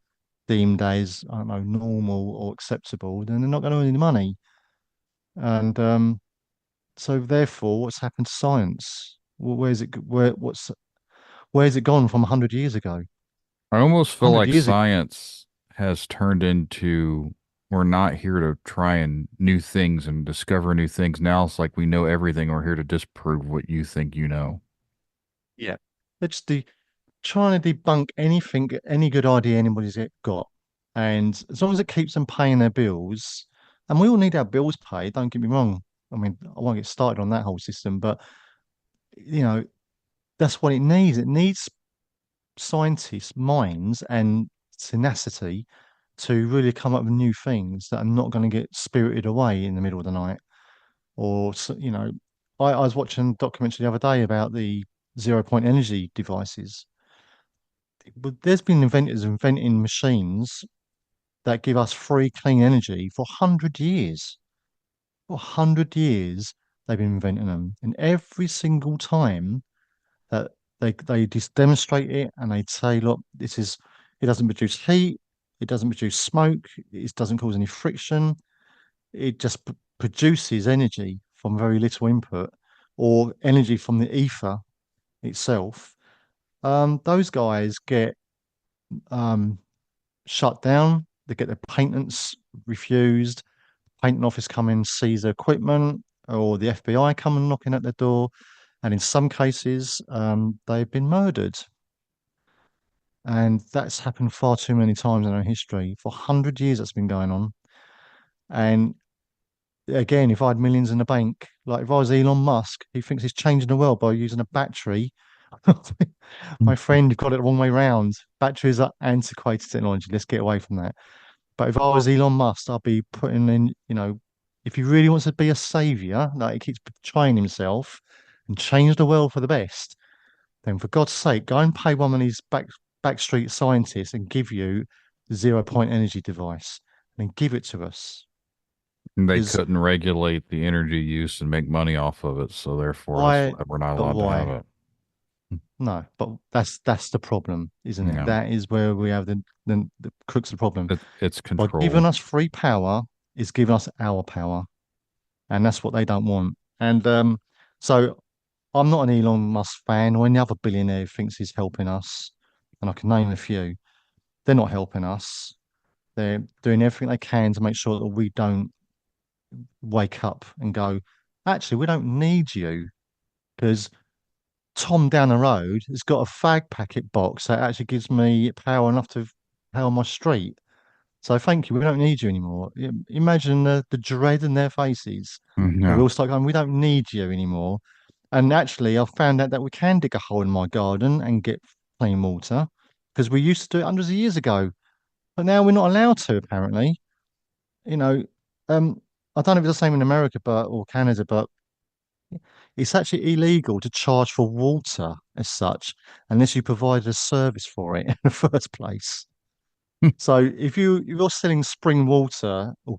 deemed as, I don't know, normal or acceptable, then they're not going to earn any money. And so therefore, what's happened to science? Where's it gone from 100 years ago? I almost feel 100 like years ago. science has turned into we're not here to try and new things and discover new things. Now it's like we know everything. We're here to disprove what you think you know. Yeah. It's trying to debunk anything, any good idea anybody's got. And as long as it keeps them paying their bills, and we all need our bills paid, don't get me wrong. I mean, I won't get started on that whole system, but you know, that's what it needs. It needs scientists' minds and tenacity to really come up with new things that are not going to get spirited away in the middle of the night. Or, I was watching a documentary the other day about the 0 point energy devices. But there's been inventors inventing machines that give us free clean energy for 100 years. For 100 years, they've been inventing them. And every single time that they just demonstrate it and they say, look, it doesn't produce heat, it doesn't produce smoke, it doesn't cause any friction, it just produces energy from very little input or energy from the ether itself. Those guys get um, shut down, they get their patents refused, patent office come in, seize their equipment, or the FBI come and knocking at their door. And in some cases, they've been murdered. And that's happened far too many times in our history. For 100 years, that's been going on. And again, if I had millions in the bank, like if I was Elon Musk, he thinks he's changing the world by using a battery. My friend got it the wrong way round. Batteries are antiquated technology. Let's get away from that. But if I was Elon Musk, I'd be putting in, if he really wants to be a savior, like he keeps trying himself and change the world for the best, then for God's sake, go and pay one of these backstreet scientists and give you the 0 point energy device and then give it to us. And they Because couldn't regulate the energy use and make money off of it, so therefore that's why? why we're not But allowed to have why? it. No, but that's the problem, isn't it? Yeah, That is where we have the crux of the problem. it's By giving control. us free power, is giving us our power, and that's what they don't want. And so I'm not an Elon Musk fan or any other billionaire who thinks he's helping us, and I can name a few. They're not helping us. They're doing everything they can to make sure that we don't wake up and go, actually, we don't need you because Tom down the road has got a fag packet box that actually gives me power enough to power my street. So thank you, we don't need you anymore. Imagine the dread in their faces. And we Yeah. all start going, we don't need you anymore. And actually, I've found out that we can dig a hole in my garden and get clean water because we used to do it hundreds of years ago. But now we're not allowed to, apparently. You know, um, I don't know if it's the same in America, or Canada, but it's actually illegal to charge for water as such unless you provide a service for it in the first place. So if you're selling spring water or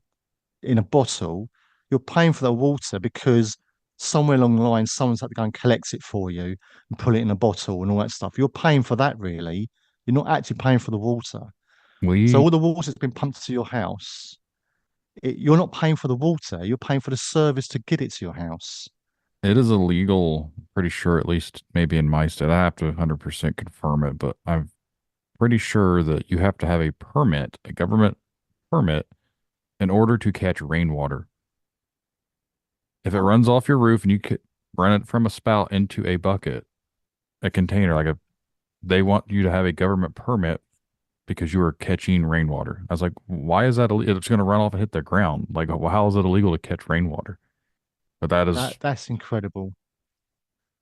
in a bottle, you're paying for the water because somewhere along the line someone's had to go and collect it for you and put it in a bottle and all that stuff. You're paying for that really. You're not actually paying for the water. So We all the water that's been pumped to your house, you're not paying for the water. You're paying for the service to get it to your house. It is illegal, pretty sure, at least maybe in my state. I have to 100% confirm it, but I'm pretty sure that you have to have a permit, a government permit, in order to catch rainwater. If it runs off your roof and you could run it from a spout into a bucket, a container, they want you to have a government permit because you are catching rainwater. I was like, why is that? It's going to run off and hit the ground. Like, well, how is it illegal to catch rainwater? But that is, That's incredible.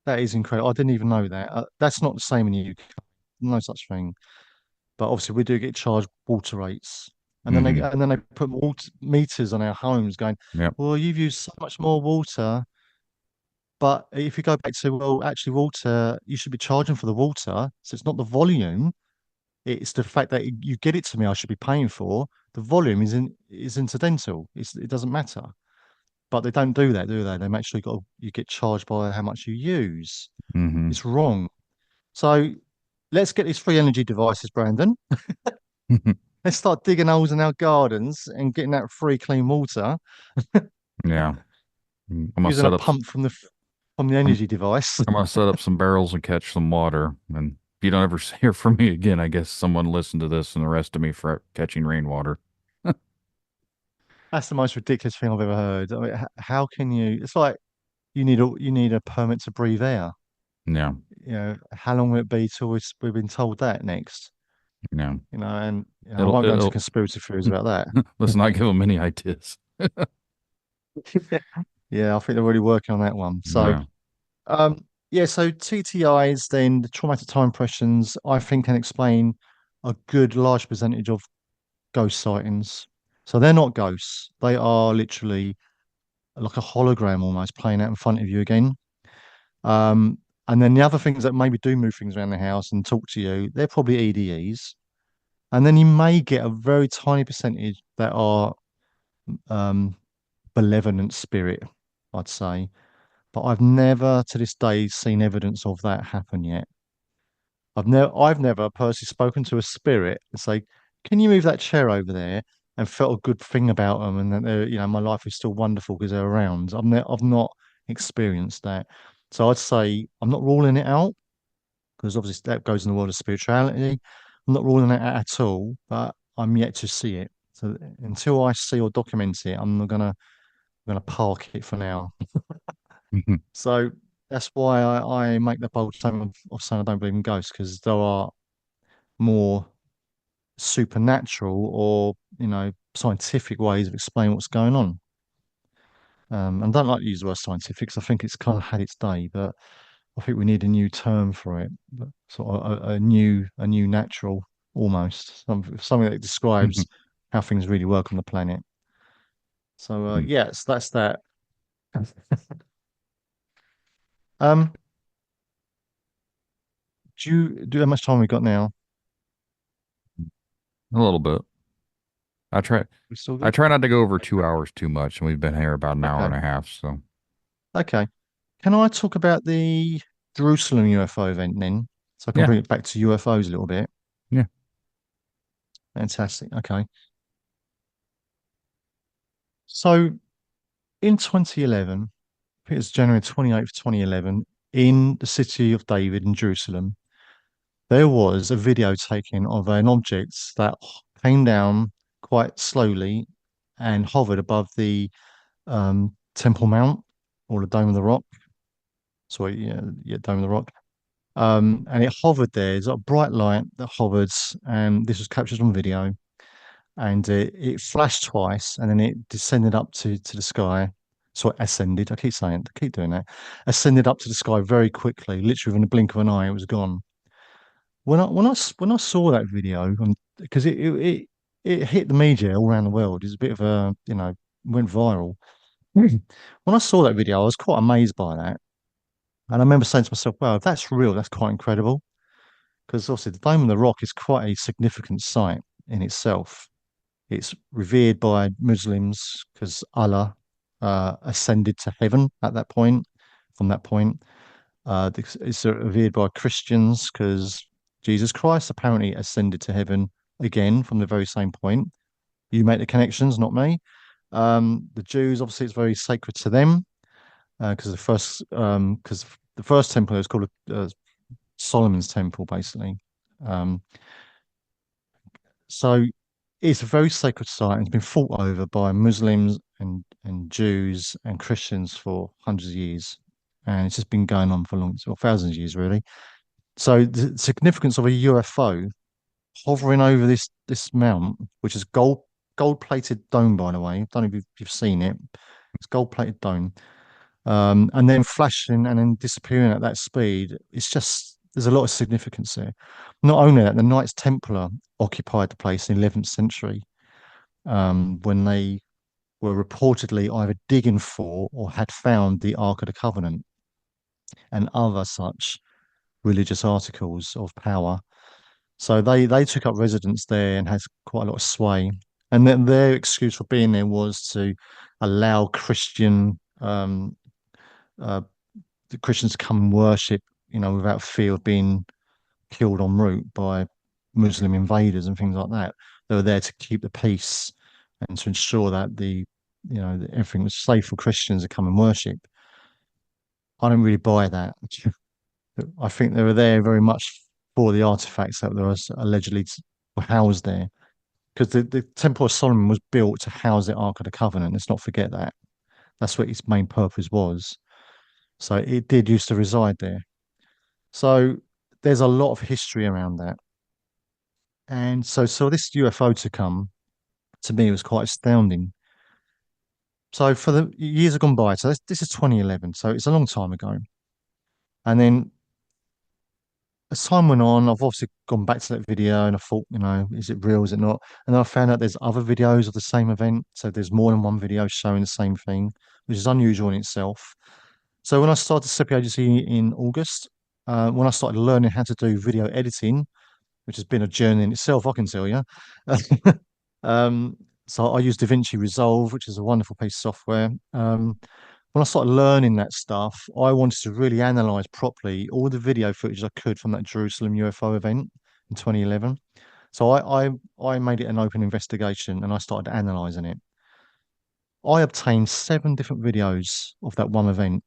That is incredible. I didn't even know that. That's not the same in the UK. No such thing. But obviously, we do get charged water rates, and then hmm they put water meters on our homes, going, yep. "Well, you've used so much more water." But if you go back to, well, actually, water, you should be charging for the water. So it's not the volume; it's the fact that you get it to me. I should be paying for. The volume is incidental. It doesn't matter. But they don't do that, do they? They make sure you get charged by how much you use. hmm It's wrong. So let's get these free energy devices, Brandon. Let's start digging holes in our gardens and getting that free clean water Yeah. I'm gonna using a set up. pump from the I'm, energy device. I'm gonna set up some barrels and catch some water. And if you don't ever hear from me again, I guess someone listened to this and arrested me for catching rainwater. That's the most ridiculous thing I've ever heard. I mean, how can you? It's like you need a permit to breathe air. Yeah. How long will it be till we've been told that next? Yeah. And I It'll, won't go into it'll, conspiracy theories about that. let's not give them any ideas. Yeah, I think they're really working on that one. So, Yeah. um, yeah, so TTIs, then the traumatic time impressions, I think can explain a good large percentage of ghost sightings. So they're not ghosts. They are literally like a hologram almost playing out in front of you again. Um, and then the other things that maybe do move things around the house and talk to you, they're probably EDEs. And then you may get a very tiny percentage that are um, benevolent spirit, I'd say. But I've never to this day seen evidence of that happen yet. I've never personally spoken to a spirit and say, "Can you move that chair over there?" and felt a good thing about them, and that my life is still wonderful because they're around. I've not experienced that, so I'd say I'm not ruling it out because obviously that goes in the world of spirituality. I'm not ruling it out at all, but I'm yet to see it. So until I see or document it, I'm gonna park it for now. So that's why I make the bold statement of saying I don't believe in ghosts because there are more supernatural or scientific ways of explaining what's going on. And I don't like to use the word scientific 'cause I think it's kind of had its day, but I think we need a new term for it, but sort of a new natural almost, something that describes how things really work on the planet. So yes, that's that. Um, do you how much time we got now? A little bit. I try We still I good? try not to go over 2 hours too much, and we've been here about an hour Okay, and a half. So okay. Can I talk about the Jerusalem UFO event then? So I can yeah, bring it back to UFOs a little bit. yeah, Fantastic. Okay. So in 2011, I think it was January 28th, 2011, in the city of David in Jerusalem, there was a video taken of an object that came down quite slowly and hovered above the Temple Mount or the Dome of the Rock. Sorry, yeah, Dome of the Rock. And it hovered there. It's a bright light that hovered, and this was captured on video. And it flashed twice, and then it descended up to the sky. So it ascended. I keep doing that. Ascended up to the sky very quickly, literally within the blink of an eye. It was gone. When I saw that video, because it hit the media all around the world, it's a bit of a went viral. When I saw that video, I was quite amazed by that, and I remember saying to myself, "Wow, if that's real, that's quite incredible." Because obviously, the Dome of the Rock is quite a significant site in itself. It's revered by Muslims because Allah ascended to heaven at that point. From that point, it's revered by Christians because Jesus Christ apparently ascended to heaven again from the very same point. You make the connections, not me. The Jews, obviously, it's very sacred to them because the first temple is called Solomon's Temple, basically. Um, so it's a very sacred site and it's been fought over by Muslims and Jews and Christians for hundreds of years. And it's just been going on for long, well, thousands of years, really. So the significance of a UFO hovering over this mount, which is gold plated dome, by the way. I don't know if you've seen it. It's gold plated dome, and then flashing and then disappearing at that speed. It's just there's a lot of significance there. Not only that, the Knights Templar occupied the place in the 11th century when they were reportedly either digging for or had found the Ark of the Covenant and other such religious articles of power. So they took up residence there and had quite a lot of sway. And then their excuse for being there was to allow uh, the Christians to come and worship, without fear of being killed en route by Muslim invaders and things like that. They were there to keep the peace and to ensure that that everything was safe for Christians to come and worship. I don't really buy that. I think they were there very much for the artifacts that were allegedly were housed there. Because the Temple of Solomon was built to house the Ark of the Covenant. Let's not forget that. That's what its main purpose was. So it did used to reside there. So there's a lot of history around that. And so this UFO to come to me was quite astounding. So for the years have gone by, so this is 2011, so it's a long time ago. And then as time went on, I've obviously gone back to that video and I thought, is it real? Is it not? And then I found out there's other videos of the same event. So there's more than one video showing the same thing, which is unusual in itself. So when I started SEPI Agency in August, when I started learning how to do video editing, which has been a journey in itself, I can tell you. um, so I use DaVinci Resolve, which is a wonderful piece of software. When I started learning that stuff, I wanted to really analyze properly all the video footage I could from that Jerusalem UFO event in 2011. So I made it an open investigation and I started analyzing it. I obtained 7 different videos of that one event,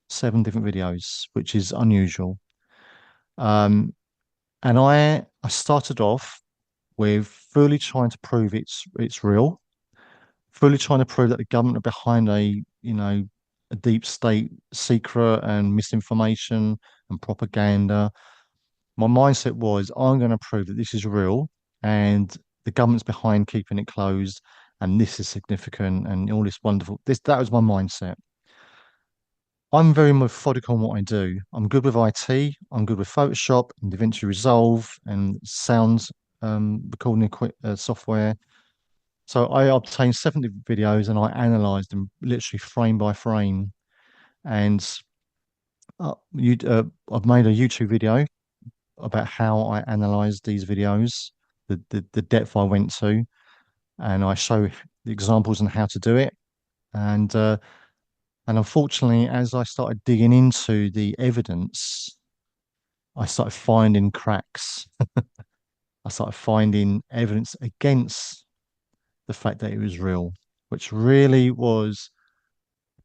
7 different videos, which is unusual. Um, and I started off with fully trying to prove it's real, fully trying to prove that the government are behind a deep state secret and misinformation and propaganda. My mindset was I'm going to prove that this is real and the government's behind keeping it closed and this is significant, and all this wonderful. That was my mindset. I'm very methodical in what I do. I'm good with IT. I'm good with Photoshop and DaVinci Resolve and sound recording software. So I obtained 70 videos and I analyzed them literally frame by frame. And I've made a YouTube video about how I analyzed these videos, the depth I went to, and I show the examples on how to do it. And unfortunately, as I started digging into the evidence, I started finding cracks. I started finding evidence against the fact that it was real, which really was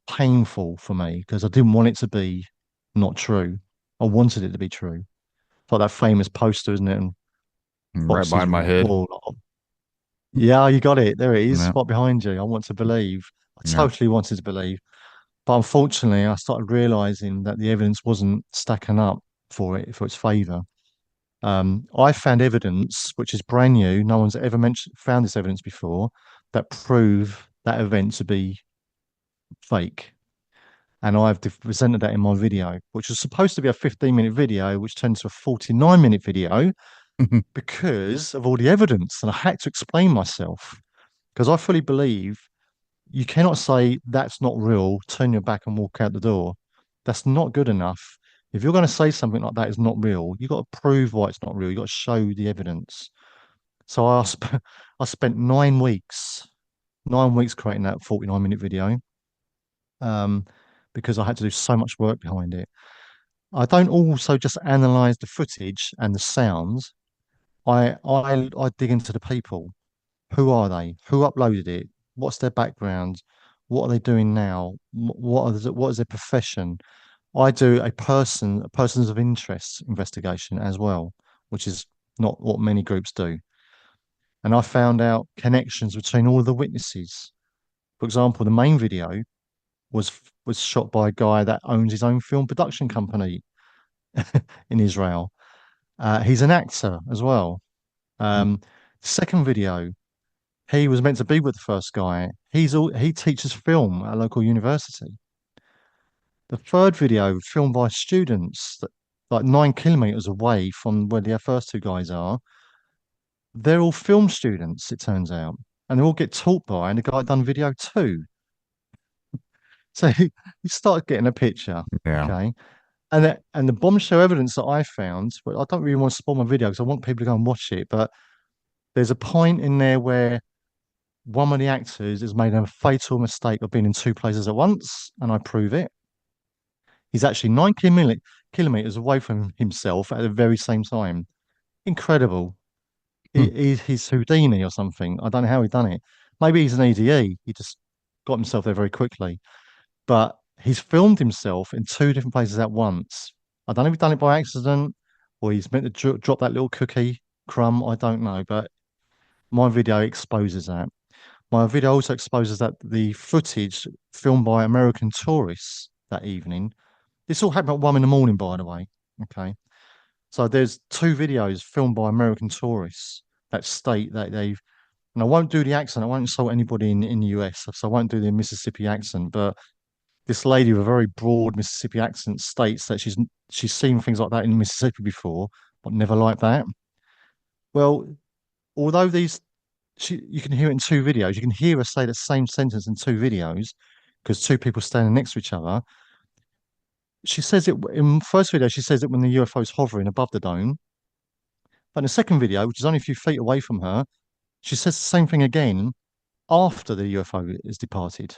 painful for me because I didn't want it to be not true. I wanted it to be true. It's like that famous poster, isn't it? And Right boxes behind my head. wall. Yeah, you got it. There it is, Yeah. right behind you. I want to believe. I Yeah. totally wanted to believe. But unfortunately, I started realizing that the evidence wasn't stacking up for its favor. I found evidence which is brand new. No one's ever found this evidence before that prove that event to be fake. And I've presented that in my video, which was supposed to be a 15-minute video, which turned to a 49-minute video because of all the evidence. And I had to explain myself because I fully believe you cannot say that's not real, turn your back and walk out the door. That's not good enough. If you're going to say something like that is not real, you've got to prove why it's not real. You've got to show the evidence. So I spent 9 weeks creating that 49-minute video um, because I had to do so much work behind it. I don't also just analyze the footage and the sounds. I dig into the people. Who are they? Who uploaded it? What's their background? What are they doing now? What is their profession? I do a persons of interest investigation as well, which is not what many groups do. And I found out connections between all of the witnesses. For example, the main video was shot by a guy that owns his own film production company in Israel. He's an actor as well. Um, Second video, he was meant to be with the first guy. He teaches film at a local university. The third video, filmed by students that like 9 kilometers away from where the first two guys are, they're all film students, it turns out. And they all get taught by, and the guy done video too. So you start getting a picture. Yeah. Okay. And the bombshell evidence that I found, but I don't really want to spoil my video because I want people to go and watch it. But there's a point in there where one of the actors has made a fatal mistake of being in two places at once, and I prove it. He's actually 9 kilometers away from himself at the very same time. Incredible. He's Houdini or something. I don't know how he done it. Maybe he's an EDE. He just got himself there very quickly. But he's filmed himself in two different places at once. I don't know if he's done it by accident or he's meant to drop that little cookie crumb. I don't know. But my video exposes that. My video also exposes that the footage filmed by American tourists that evening. This all happened at 1 in the morning, by the way. Okay. So there's two videos filmed by American tourists that state that they've, and I won't do the accent, I won't insult anybody in the US, so I won't do the Mississippi accent, but this lady with a very broad Mississippi accent states that she's seen things like that in Mississippi before, but never like that. Well, although you can hear it in two videos, you can hear her say the same sentence in two videos because two people standing next to each other. She says it in the first video, she says it when the UFO is hovering above the dome. But in the second video, which is only a few feet away from her, she says the same thing again after the UFO is departed,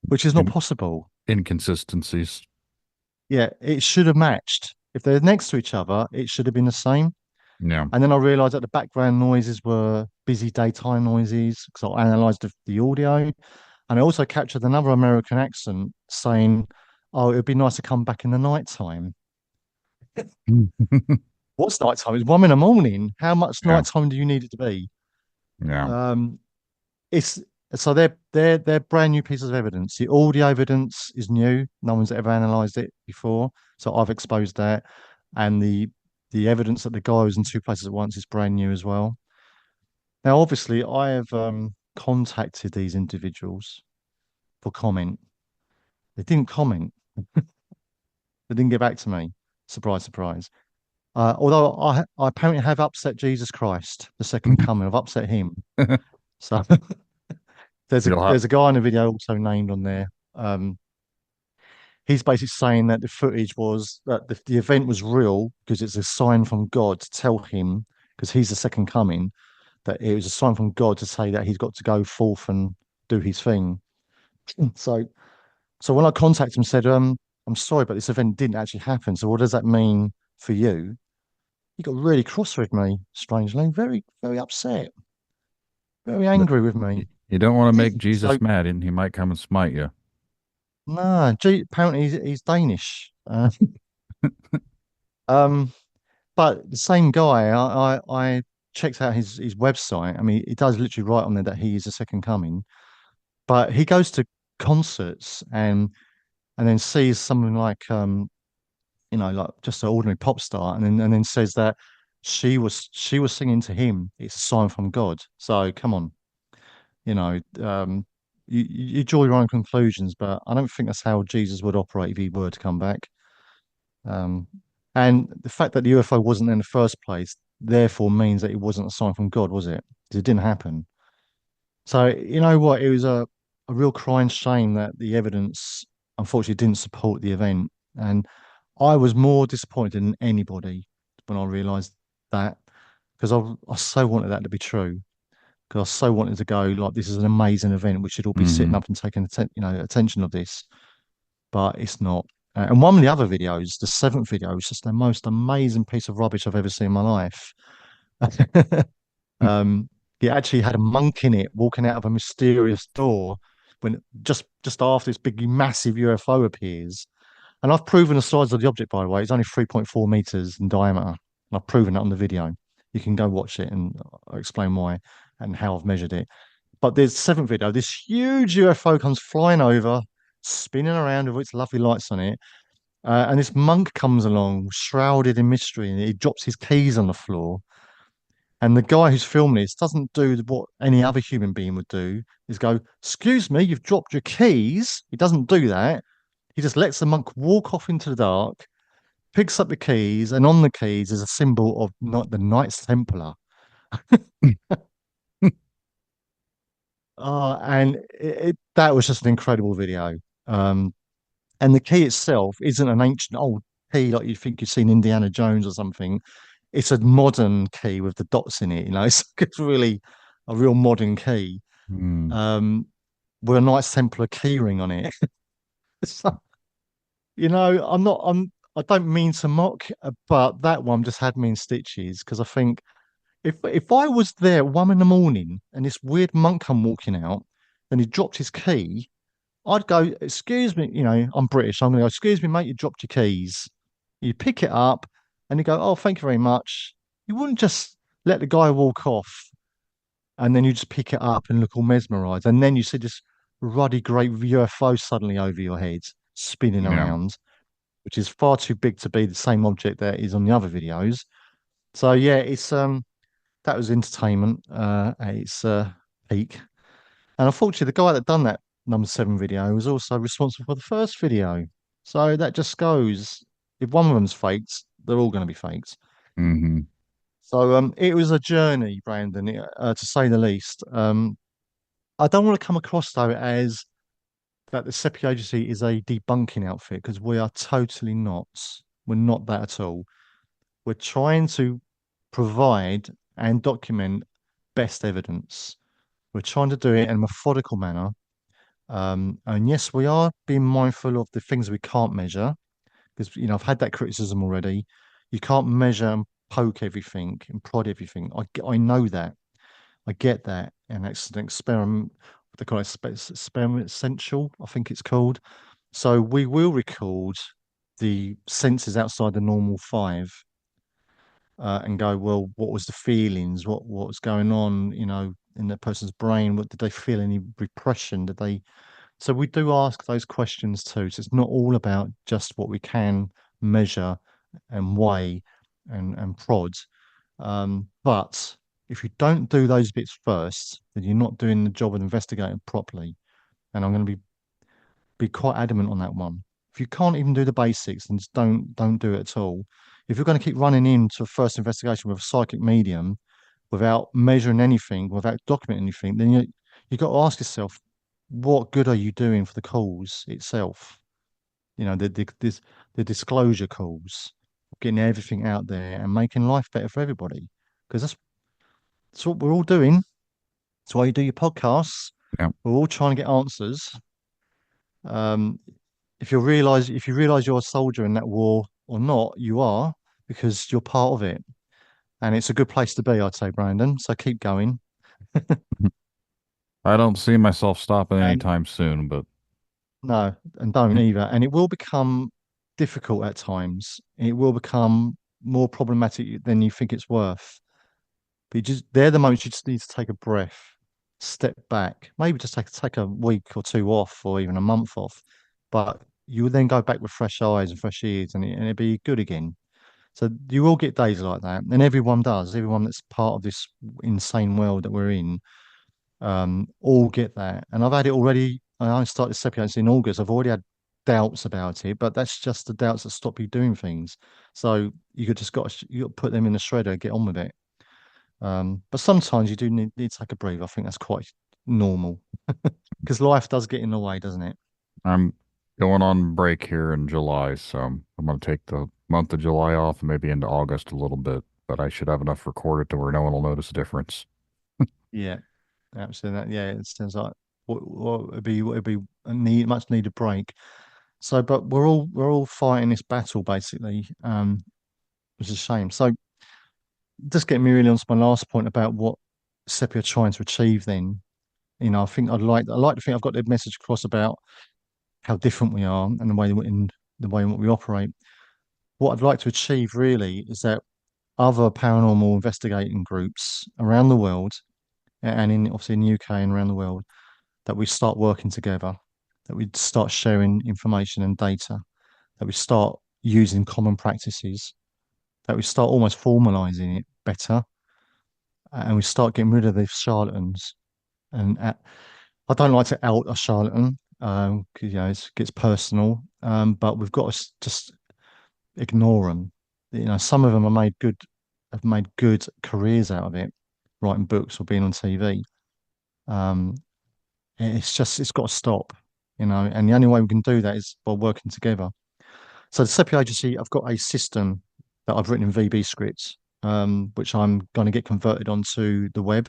which is not In- possible. Inconsistencies. Yeah, it should have matched. If they're next to each other, it should have been the same. Yeah. And then I realized that the background noises were busy daytime noises because I analyzed the audio. And I also captured another American accent saying, "Oh, it would be nice to come back in the nighttime." What's nighttime? It's 1 in the morning. How much Yeah. nighttime do you need it to be? Yeah. It's so they're brand new pieces of evidence. The audio evidence is new. No one's ever analysed it before, so I've exposed that. And the evidence that the guy was in two places at once is brand new as well. Now, obviously, I have contacted these individuals for comment. They didn't comment. They didn't get back to me. Surprise, surprise. Although I apparently have upset Jesus Christ, the second coming. I've upset him. So You'll have, there's a guy in the video also named on there. He's basically saying that the footage was that the event was real because it's a sign from God to tell him, because he's the second coming, that it was a sign from God to say that he's got to go forth and do his thing. So so when I contacted him and said, I'm sorry, but this event didn't actually happen. So what does that mean for you? He got really cross with me, strangely, very, very upset, very angry with me. you don't want to make So Jesus mad, and he might come and smite you. nah, apparently he's Danish. Um, but the same guy, I checked out his website. I mean, it does literally write on there that he is the second coming. But he goes to concerts and then sees something like like just an ordinary pop star, and then says that she was singing to him. It's a sign from God. So come on, you know, you draw your own conclusions, but I don't think that's how Jesus would operate if he were to come back. Um, and the fact that the UFO wasn't in the first place, therefore, means that it wasn't a sign from God, was it? 'Cause it didn't happen. So you know what? It was a real crying shame that the evidence unfortunately didn't support the event. And I was more disappointed than anybody when I realised that, because I so wanted that to be true. Because I so wanted to go like, this is an amazing event. We should all be sitting Hmm. up and taking attention of this, but it's not. And one of the other videos, the seventh video, is just the most amazing piece of rubbish I've ever seen in my life. Um, he actually had a monk in it walking out of a mysterious door when just after this big massive UFO appears. And I've proven the size of the object, by the way. It's only 3.4 meters in diameter. And I've proven that on the video. You can go watch it and I'll explain why and how I've measured it. But there's seventh video. This huge UFO comes flying over, spinning around with its lovely lights on it. And this monk comes along, shrouded in mystery, and he drops his keys on the floor. And the guy who's filming this doesn't do what any other human being would do, is go, "Excuse me, you've dropped your keys." He doesn't do that. He just lets the monk walk off into the dark, picks up the keys, and on the keys is a symbol of not the Knights Templar. And that was just an incredible video. Um, and the key itself isn't an ancient old key like you think you've seen Indiana Jones or something. It's a modern key with the dots in it. It's really a real modern key. Hmm. Um, with a Knights Templar keyring on it. So, I don't mean to mock, but that one just had me in stitches because I think if I was there at 1 in the morning and this weird monk come walking out and he dropped his key, I'd go, "Excuse me, I'm British. So I'm gonna go, excuse me, mate, you dropped your keys." You pick it up and you go, "Oh, thank you very much." You wouldn't just let the guy walk off and then you just pick it up and look all mesmerized. And then you see this ruddy great UFO suddenly over your head spinning Yeah. around, which is far too big to be the same object that is on the other videos. So yeah, it's that was entertainment at its peak. And unfortunately, the guy that done that number seven video was also responsible for the first video. So that just goes, if one of them's faked, they're all going to be faked. Hmm. So it was a journey, Brandon, to say the least. I don't want to come across though as that the SEPI Agency is a debunking outfit, because we are totally not. We're not that at all. We're trying to provide and document best evidence. We're trying to do it in a methodical manner. And yes, we are being mindful of the things we can't measure, because I've had that criticism already. You can't measure and poke everything and prod everything. I know that. I get that, and it's an experiment. What they call it, experiment essential, I think it's called. So we will record the senses outside the normal five, and go, well, what was the feelings? What was going on? In the person's brain. What did they feel? Any repression? Did they? So we do ask those questions too. So it's not all about just what we can measure and weigh and prod. But If you don't do those bits first, then you're not doing the job of investigating properly. And I'm going to be quite adamant on that one. If you can't even do the basics, then just don't do it at all. If you're going to keep running into a first investigation with a psychic medium without measuring anything, without documenting anything, then you got to ask yourself, what good are you doing for the cause itself? You know, the disclosure calls, getting everything out there and making life better for everybody. Because that's what we're all doing. That's why you do your podcasts. Yeah. We're all trying to get answers. Um, if you realize you're a soldier in that war or not, you are, because you're part of it. And it's a good place to be, I'd say, Brandon. So keep going. I don't see myself stopping And anytime soon, but no, and don't either. And it will become difficult at times. It will become more problematic than you think it's worth. But they're the moments you just need to take a breath, step back, maybe just take a week or two off, or even a month off. But you will then go back with fresh eyes and fresh ears, and it'll be good again. So you will get days like that, and everyone does. Everyone that's part of this insane world that we're in, all get that. And I've had it already. I started SEPI Agency in August. I've already had doubts about it, but that's just the doubts that stop you doing things. So you got to put them in the shredder and get on with it. But sometimes you do need to take a breather. I think that's quite normal because life does get in the way, doesn't it? I'm going on break here in July, so I'm going to take the month of July off and maybe into August a little bit, but I should have enough recorded to where no one will notice a difference. Yeah, absolutely. Yeah, it sounds like what would be a much needed break. So, but we're all fighting this battle basically, which is a shame. So, just getting me really onto my last point about what SEPI are trying to achieve. Then, I think I like to think I've got the message across about how different we are and the way in what we operate. What I'd like to achieve really is that other paranormal investigating groups around the world, and obviously in the UK and around the world, that we start working together, that we start sharing information and data, that we start using common practices, that we start almost formalizing it better, and we start getting rid of these charlatans. And I don't like to out a charlatan because it gets personal, but we've got to just ignore them. Some of them have made good careers out of it, writing books or being on TV. Um, it's got to stop, and the only way we can do that is by working together. So the SEPI agency, I've got a system that I've written in VB scripts, which I'm going to get converted onto the web.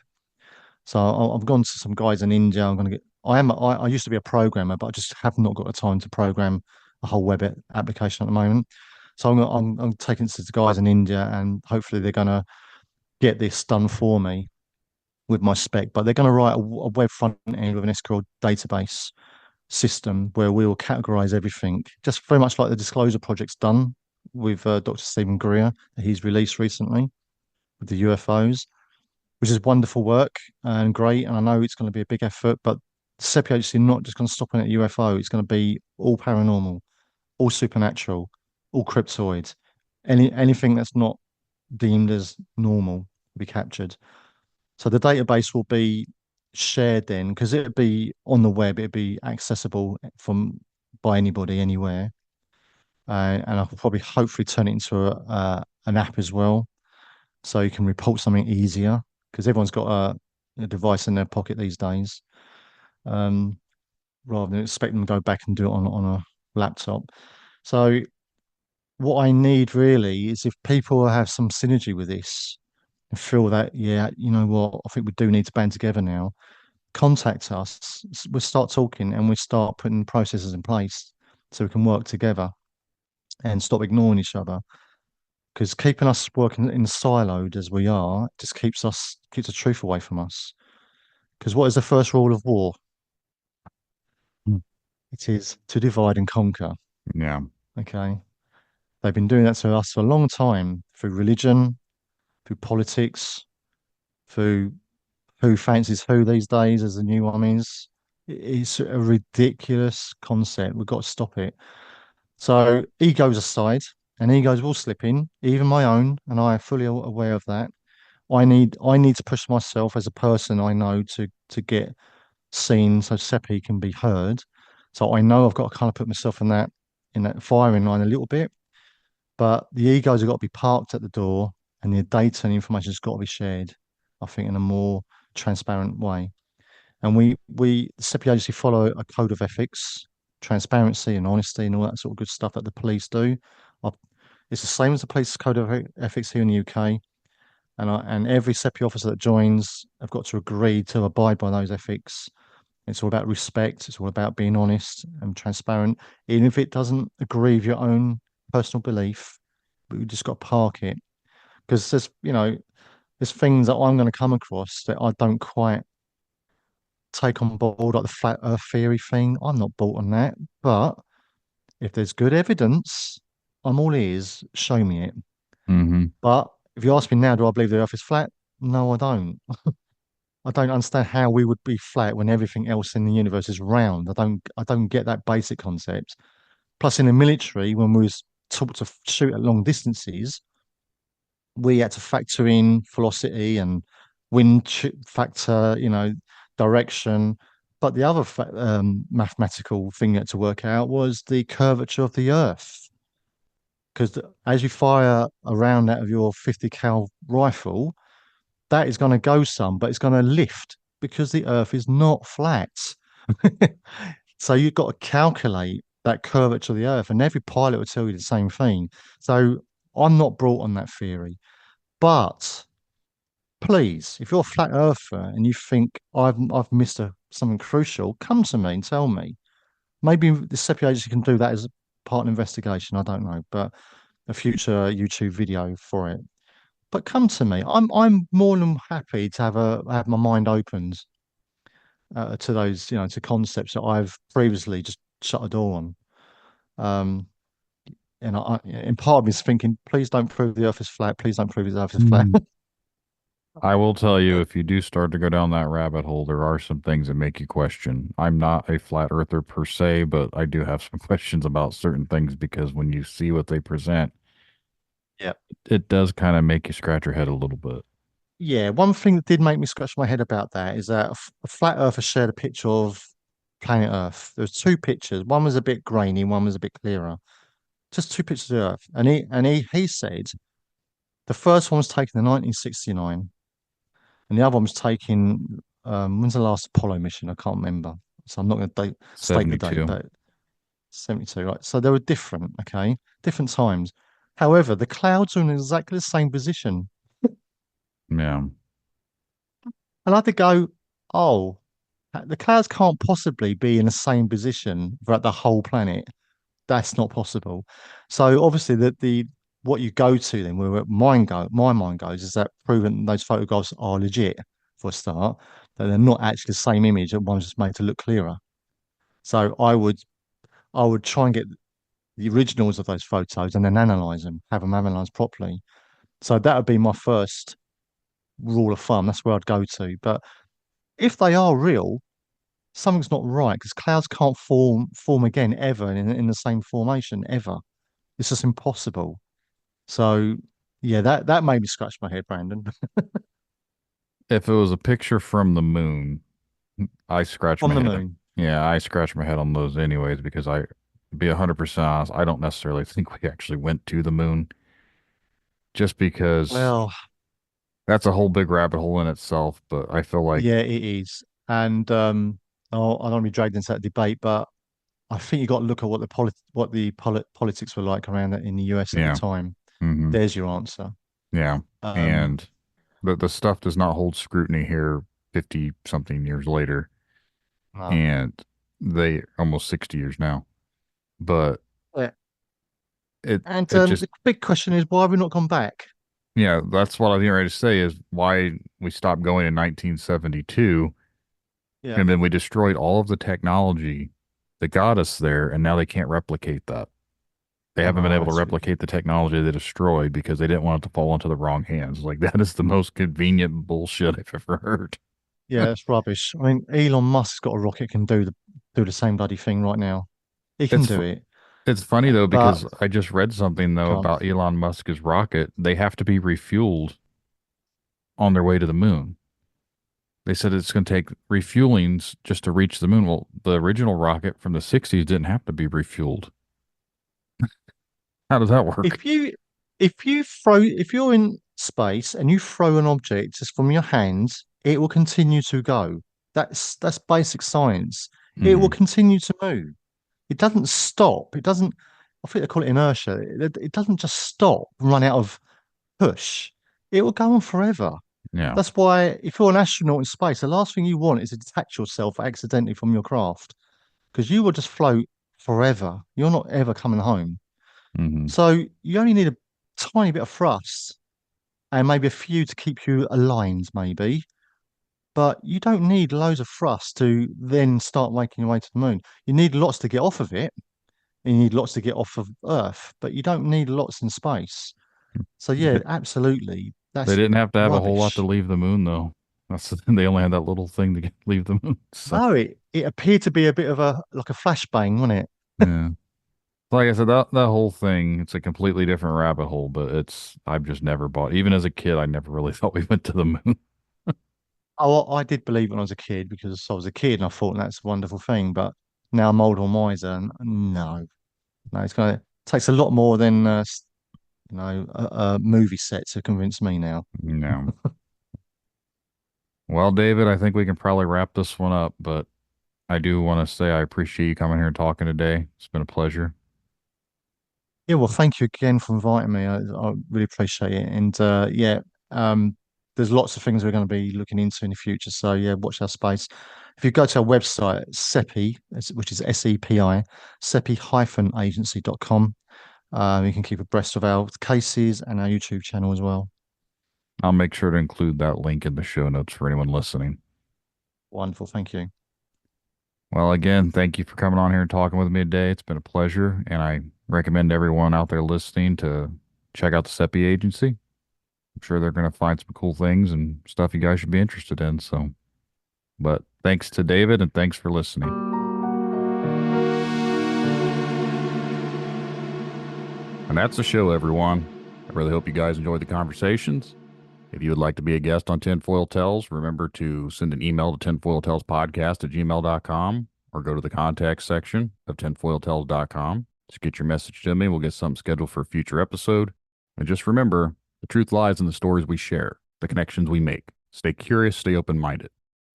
So I've gone to some guys in India. I used to be a programmer, but I just have not got the time to program a whole application at the moment. So I'm taking it to the guys in India, and hopefully they're going to get this done for me with my spec. But they're going to write a web front end with an SQL database system where we will categorize everything, just very much like the Disclosure Project's done with Dr. Stephen Greer that he's released recently with the UFOs, which is wonderful work and great. And I know it's going to be a big effort, but SEPI agency not just going to stop in at UFO. It's going to be all paranormal, all supernatural, all cryptoids, anything that's not deemed as normal will be captured. So the database will be shared then because it'd be on the web, it'd be accessible from by anybody anywhere. And I'll probably hopefully turn it into an app as well, so you can report something easier because everyone's got a device in their pocket these days, um, rather than expect them to go back and do it on a laptop. So what I need really is if people have some synergy with this and feel that, yeah, you know what, I think we do need to band together now, contact us. We'll start talking and we start putting processes in place so we can work together and stop ignoring each other. Because keeping us working in siloed as we are just keeps the truth away from us. Because what is the first rule of war? Hmm. It is to divide and conquer. Yeah. Okay. They've been doing that to us for a long time through religion, through politics, through who fancies who these days, as the new one is. It's a ridiculous concept. We've got to stop it. So egos aside, and egos will slip in, even my own, and I am fully aware of that. I need to push myself as a person I know to get seen so SEPI can be heard. So I know I've got to kind of put myself in that firing line a little bit, but the egos have got to be parked at the door, and the data and information has got to be shared, I think, in a more transparent way. And the SEPI agency follow a code of ethics, transparency and honesty and all that sort of good stuff that the police do. I, it's the same as the police code of ethics here in the UK. And every SEPI officer that joins have got to agree to abide by those ethics. It's all about respect. It's all about being honest and transparent, even if it doesn't agree with your own personal belief. But you just got to park it because there's things that I'm going to come across that I don't quite take on board, like the flat Earth theory thing. I'm not bought on that, but if there's good evidence, I'm all ears. Show me it. Mm-hmm. But if you ask me now, do I believe the Earth is flat? No, I don't. I don't understand how we would be flat when everything else in the universe is round. I don't get that basic concept. Plus, in the military, when we was taught to shoot at long distances, we had to factor in velocity and factor, direction. But the other mathematical thing you had to work out was the curvature of the Earth. Because as you fire a round out of your 50 cal rifle, that is going to go some, but it's going to lift because the Earth is not flat. So you've got to calculate that curvature of the Earth, and every pilot will tell you the same thing. So I'm not brought on that theory. But please, if you're a flat earther and you think I've missed something crucial, come to me and tell me. Maybe the SEPI agency can do that as a part of an investigation. I don't know, but a future YouTube video for it. But come to me. I'm more than happy to have my mind opened to those, to concepts that I've previously just shut a door on. Um, and part of me is thinking, please don't prove the Earth is flat. Please don't prove the Earth is flat. I will tell you, if you do start to go down that rabbit hole, there are some things that make you question. I'm not a flat earther per se, but I do have some questions about certain things because when you see what they present, Yeah. it does kind of make you scratch your head a little bit. Yeah, one thing that did make me scratch my head about that is that a flat earther shared a picture of planet Earth. There was two pictures. One was a bit grainy, one was a bit clearer. Just two pictures of Earth. And he said the first one was taken in 1969, and the other one was taken when's the last Apollo mission? I can't remember. So I'm not going to state the date, 72. but 72, right? So they were different, okay? Different times. However, the clouds are in exactly the same position. Yeah. And I had to go, oh, the clouds can't possibly be in the same position throughout the whole planet. That's not possible. So obviously the what you go to then, where my mind goes, is that proving those photographs are legit for a start, that they're not actually the same image, that one's just made to look clearer. So I would try and get the originals of those photos and then analyze them, have them analyzed properly. So that would be my first rule of thumb. That's where I'd go to. But if they are real, something's not right because clouds can't form again ever in the same formation ever. It's just impossible. So yeah, that made me scratch my head, Brandon. If it was a picture from the moon, I scratch On my the head. moon. Yeah, I scratch my head on those anyways because to be 100% honest, I don't necessarily think we actually went to the moon just because Well, that's a whole big rabbit hole in itself. But I feel like, yeah, it is. And I don't want to be dragged into that debate, but I think you got to look at what the politics were like around that in the US at the yeah, time. hmm There's your answer. yeah. Um, And the stuff does not hold scrutiny here 50 something years later. no. And they almost 60 years now. But Yeah. it, And it just, the big question is, why have we not gone back? yeah, that's what I was getting ready to say is why we stopped going in 1972. Yeah. And then we destroyed all of the technology that got us there. And now they can't replicate that. They I haven't been know able to it's replicate the technology they destroyed because they didn't want it to fall into the wrong hands. Like that is the most convenient bullshit I've ever heard. yeah, it's rubbish. I mean, Elon Musk's got a rocket can do the same bloody thing right now. He can It's do fu- it, it's funny though but because I just read something though can't. about Elon Musk's rocket. They have to be refueled on their way to the moon. They said it's going to take refuelings just to reach the moon. Well, the original rocket from the 60s didn't have to be refueled. How does that work? If you're in space and you throw an object just from your hands, it will continue to go. That's basic science. It will continue to move. It doesn't stop. It doesn't. I think they call it inertia. It doesn't just stop and run out of push. It will go on forever. Yeah. That's why if you're an astronaut in space, the last thing you want is to detach yourself accidentally from your craft, because you will just float forever. You're not ever coming home. Mm-hmm. So you only need a tiny bit of thrust and maybe a few to keep you aligned, maybe. But you don't need loads of thrust to then start making your way to the moon. You need lots to get off of it, and you need lots to get off of Earth, but you don't need lots in space. So yeah, absolutely. They That's didn't have to have a whole lot rubbish. to leave the moon, though. They only had that little thing to leave the moon. So, No, it appeared to be a bit of a like a flashbang, wasn't it? yeah. Like I said, that whole thing, it's a completely different rabbit hole, but I've just never bought. Even as a kid, I never really thought we went to the moon. Oh, I did believe when I was a kid because I was a kid and I thought that's a wonderful thing. But now I'm older and wiser, and no, it's gonna takes a lot more than a movie set to convince me now. No. Well, David, I think we can probably wrap this one up, but I do want to say I appreciate you coming here and talking today. It's been a pleasure. Yeah, well, thank you again for inviting me. I really appreciate it. And um, there's lots of things we're going to be looking into in the future. So yeah, watch our space. If you go to our website, SEPI, which is SEPI, SEPI-agency.com, you can keep abreast of our cases and our YouTube channel as well. I'll make sure to include that link in the show notes for anyone listening. Wonderful. Thank you. Well, again, thank you for coming on here and talking with me today. It's been a pleasure, and I recommend everyone out there listening to check out the SEPI Agency. I'm sure they're going to find some cool things and stuff you guys should be interested in. So, but thanks to David, and thanks for listening. And that's the show, everyone. I really hope you guys enjoyed the conversations. If you would like to be a guest on Tinfoil Tells, remember to send an email to tinfoiltellspodcast@gmail.com or go to the contact section of tinfoiltells.com. Just get your message to me. We'll get something scheduled for a future episode. And just remember, the truth lies in the stories we share, the connections we make. Stay curious, stay open-minded.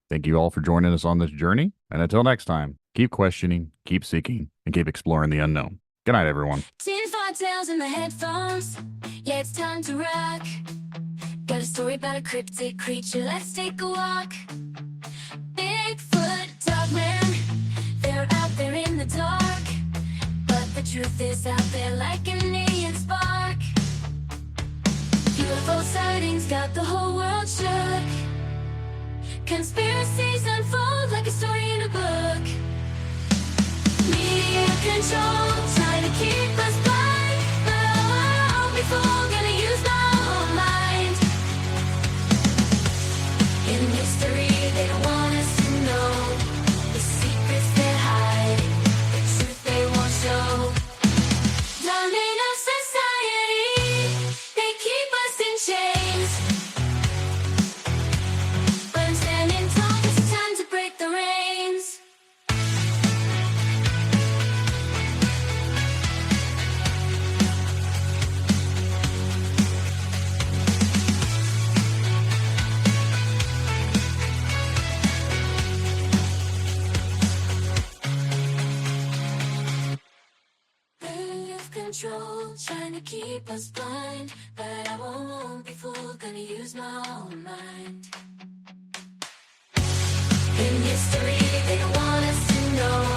Thank you all for joining us on this journey. And until next time, keep questioning, keep seeking, and keep exploring the unknown. Good night, everyone. Tinfoil Tales in the headphones. Yeah, it's time to rock. Got a story about a cryptid creature. Let's take a walk. Bigfoot, dogman, they're out there in the dark. But the truth is out there like an alien spark. UFO sightings got the whole world shook. Conspiracies unfold like a story in a book. Media control, trying to keep us blind. But oh, before gonna use my own mind. In history, they don't want us to know the secrets they hide, the truth they won't show. Domain of society, they keep us in chains. But I'm standing tall, it's time to break the reins. Control, trying to keep us blind. But I won't be fooled, gonna use my own mind. In history, they don't want us to know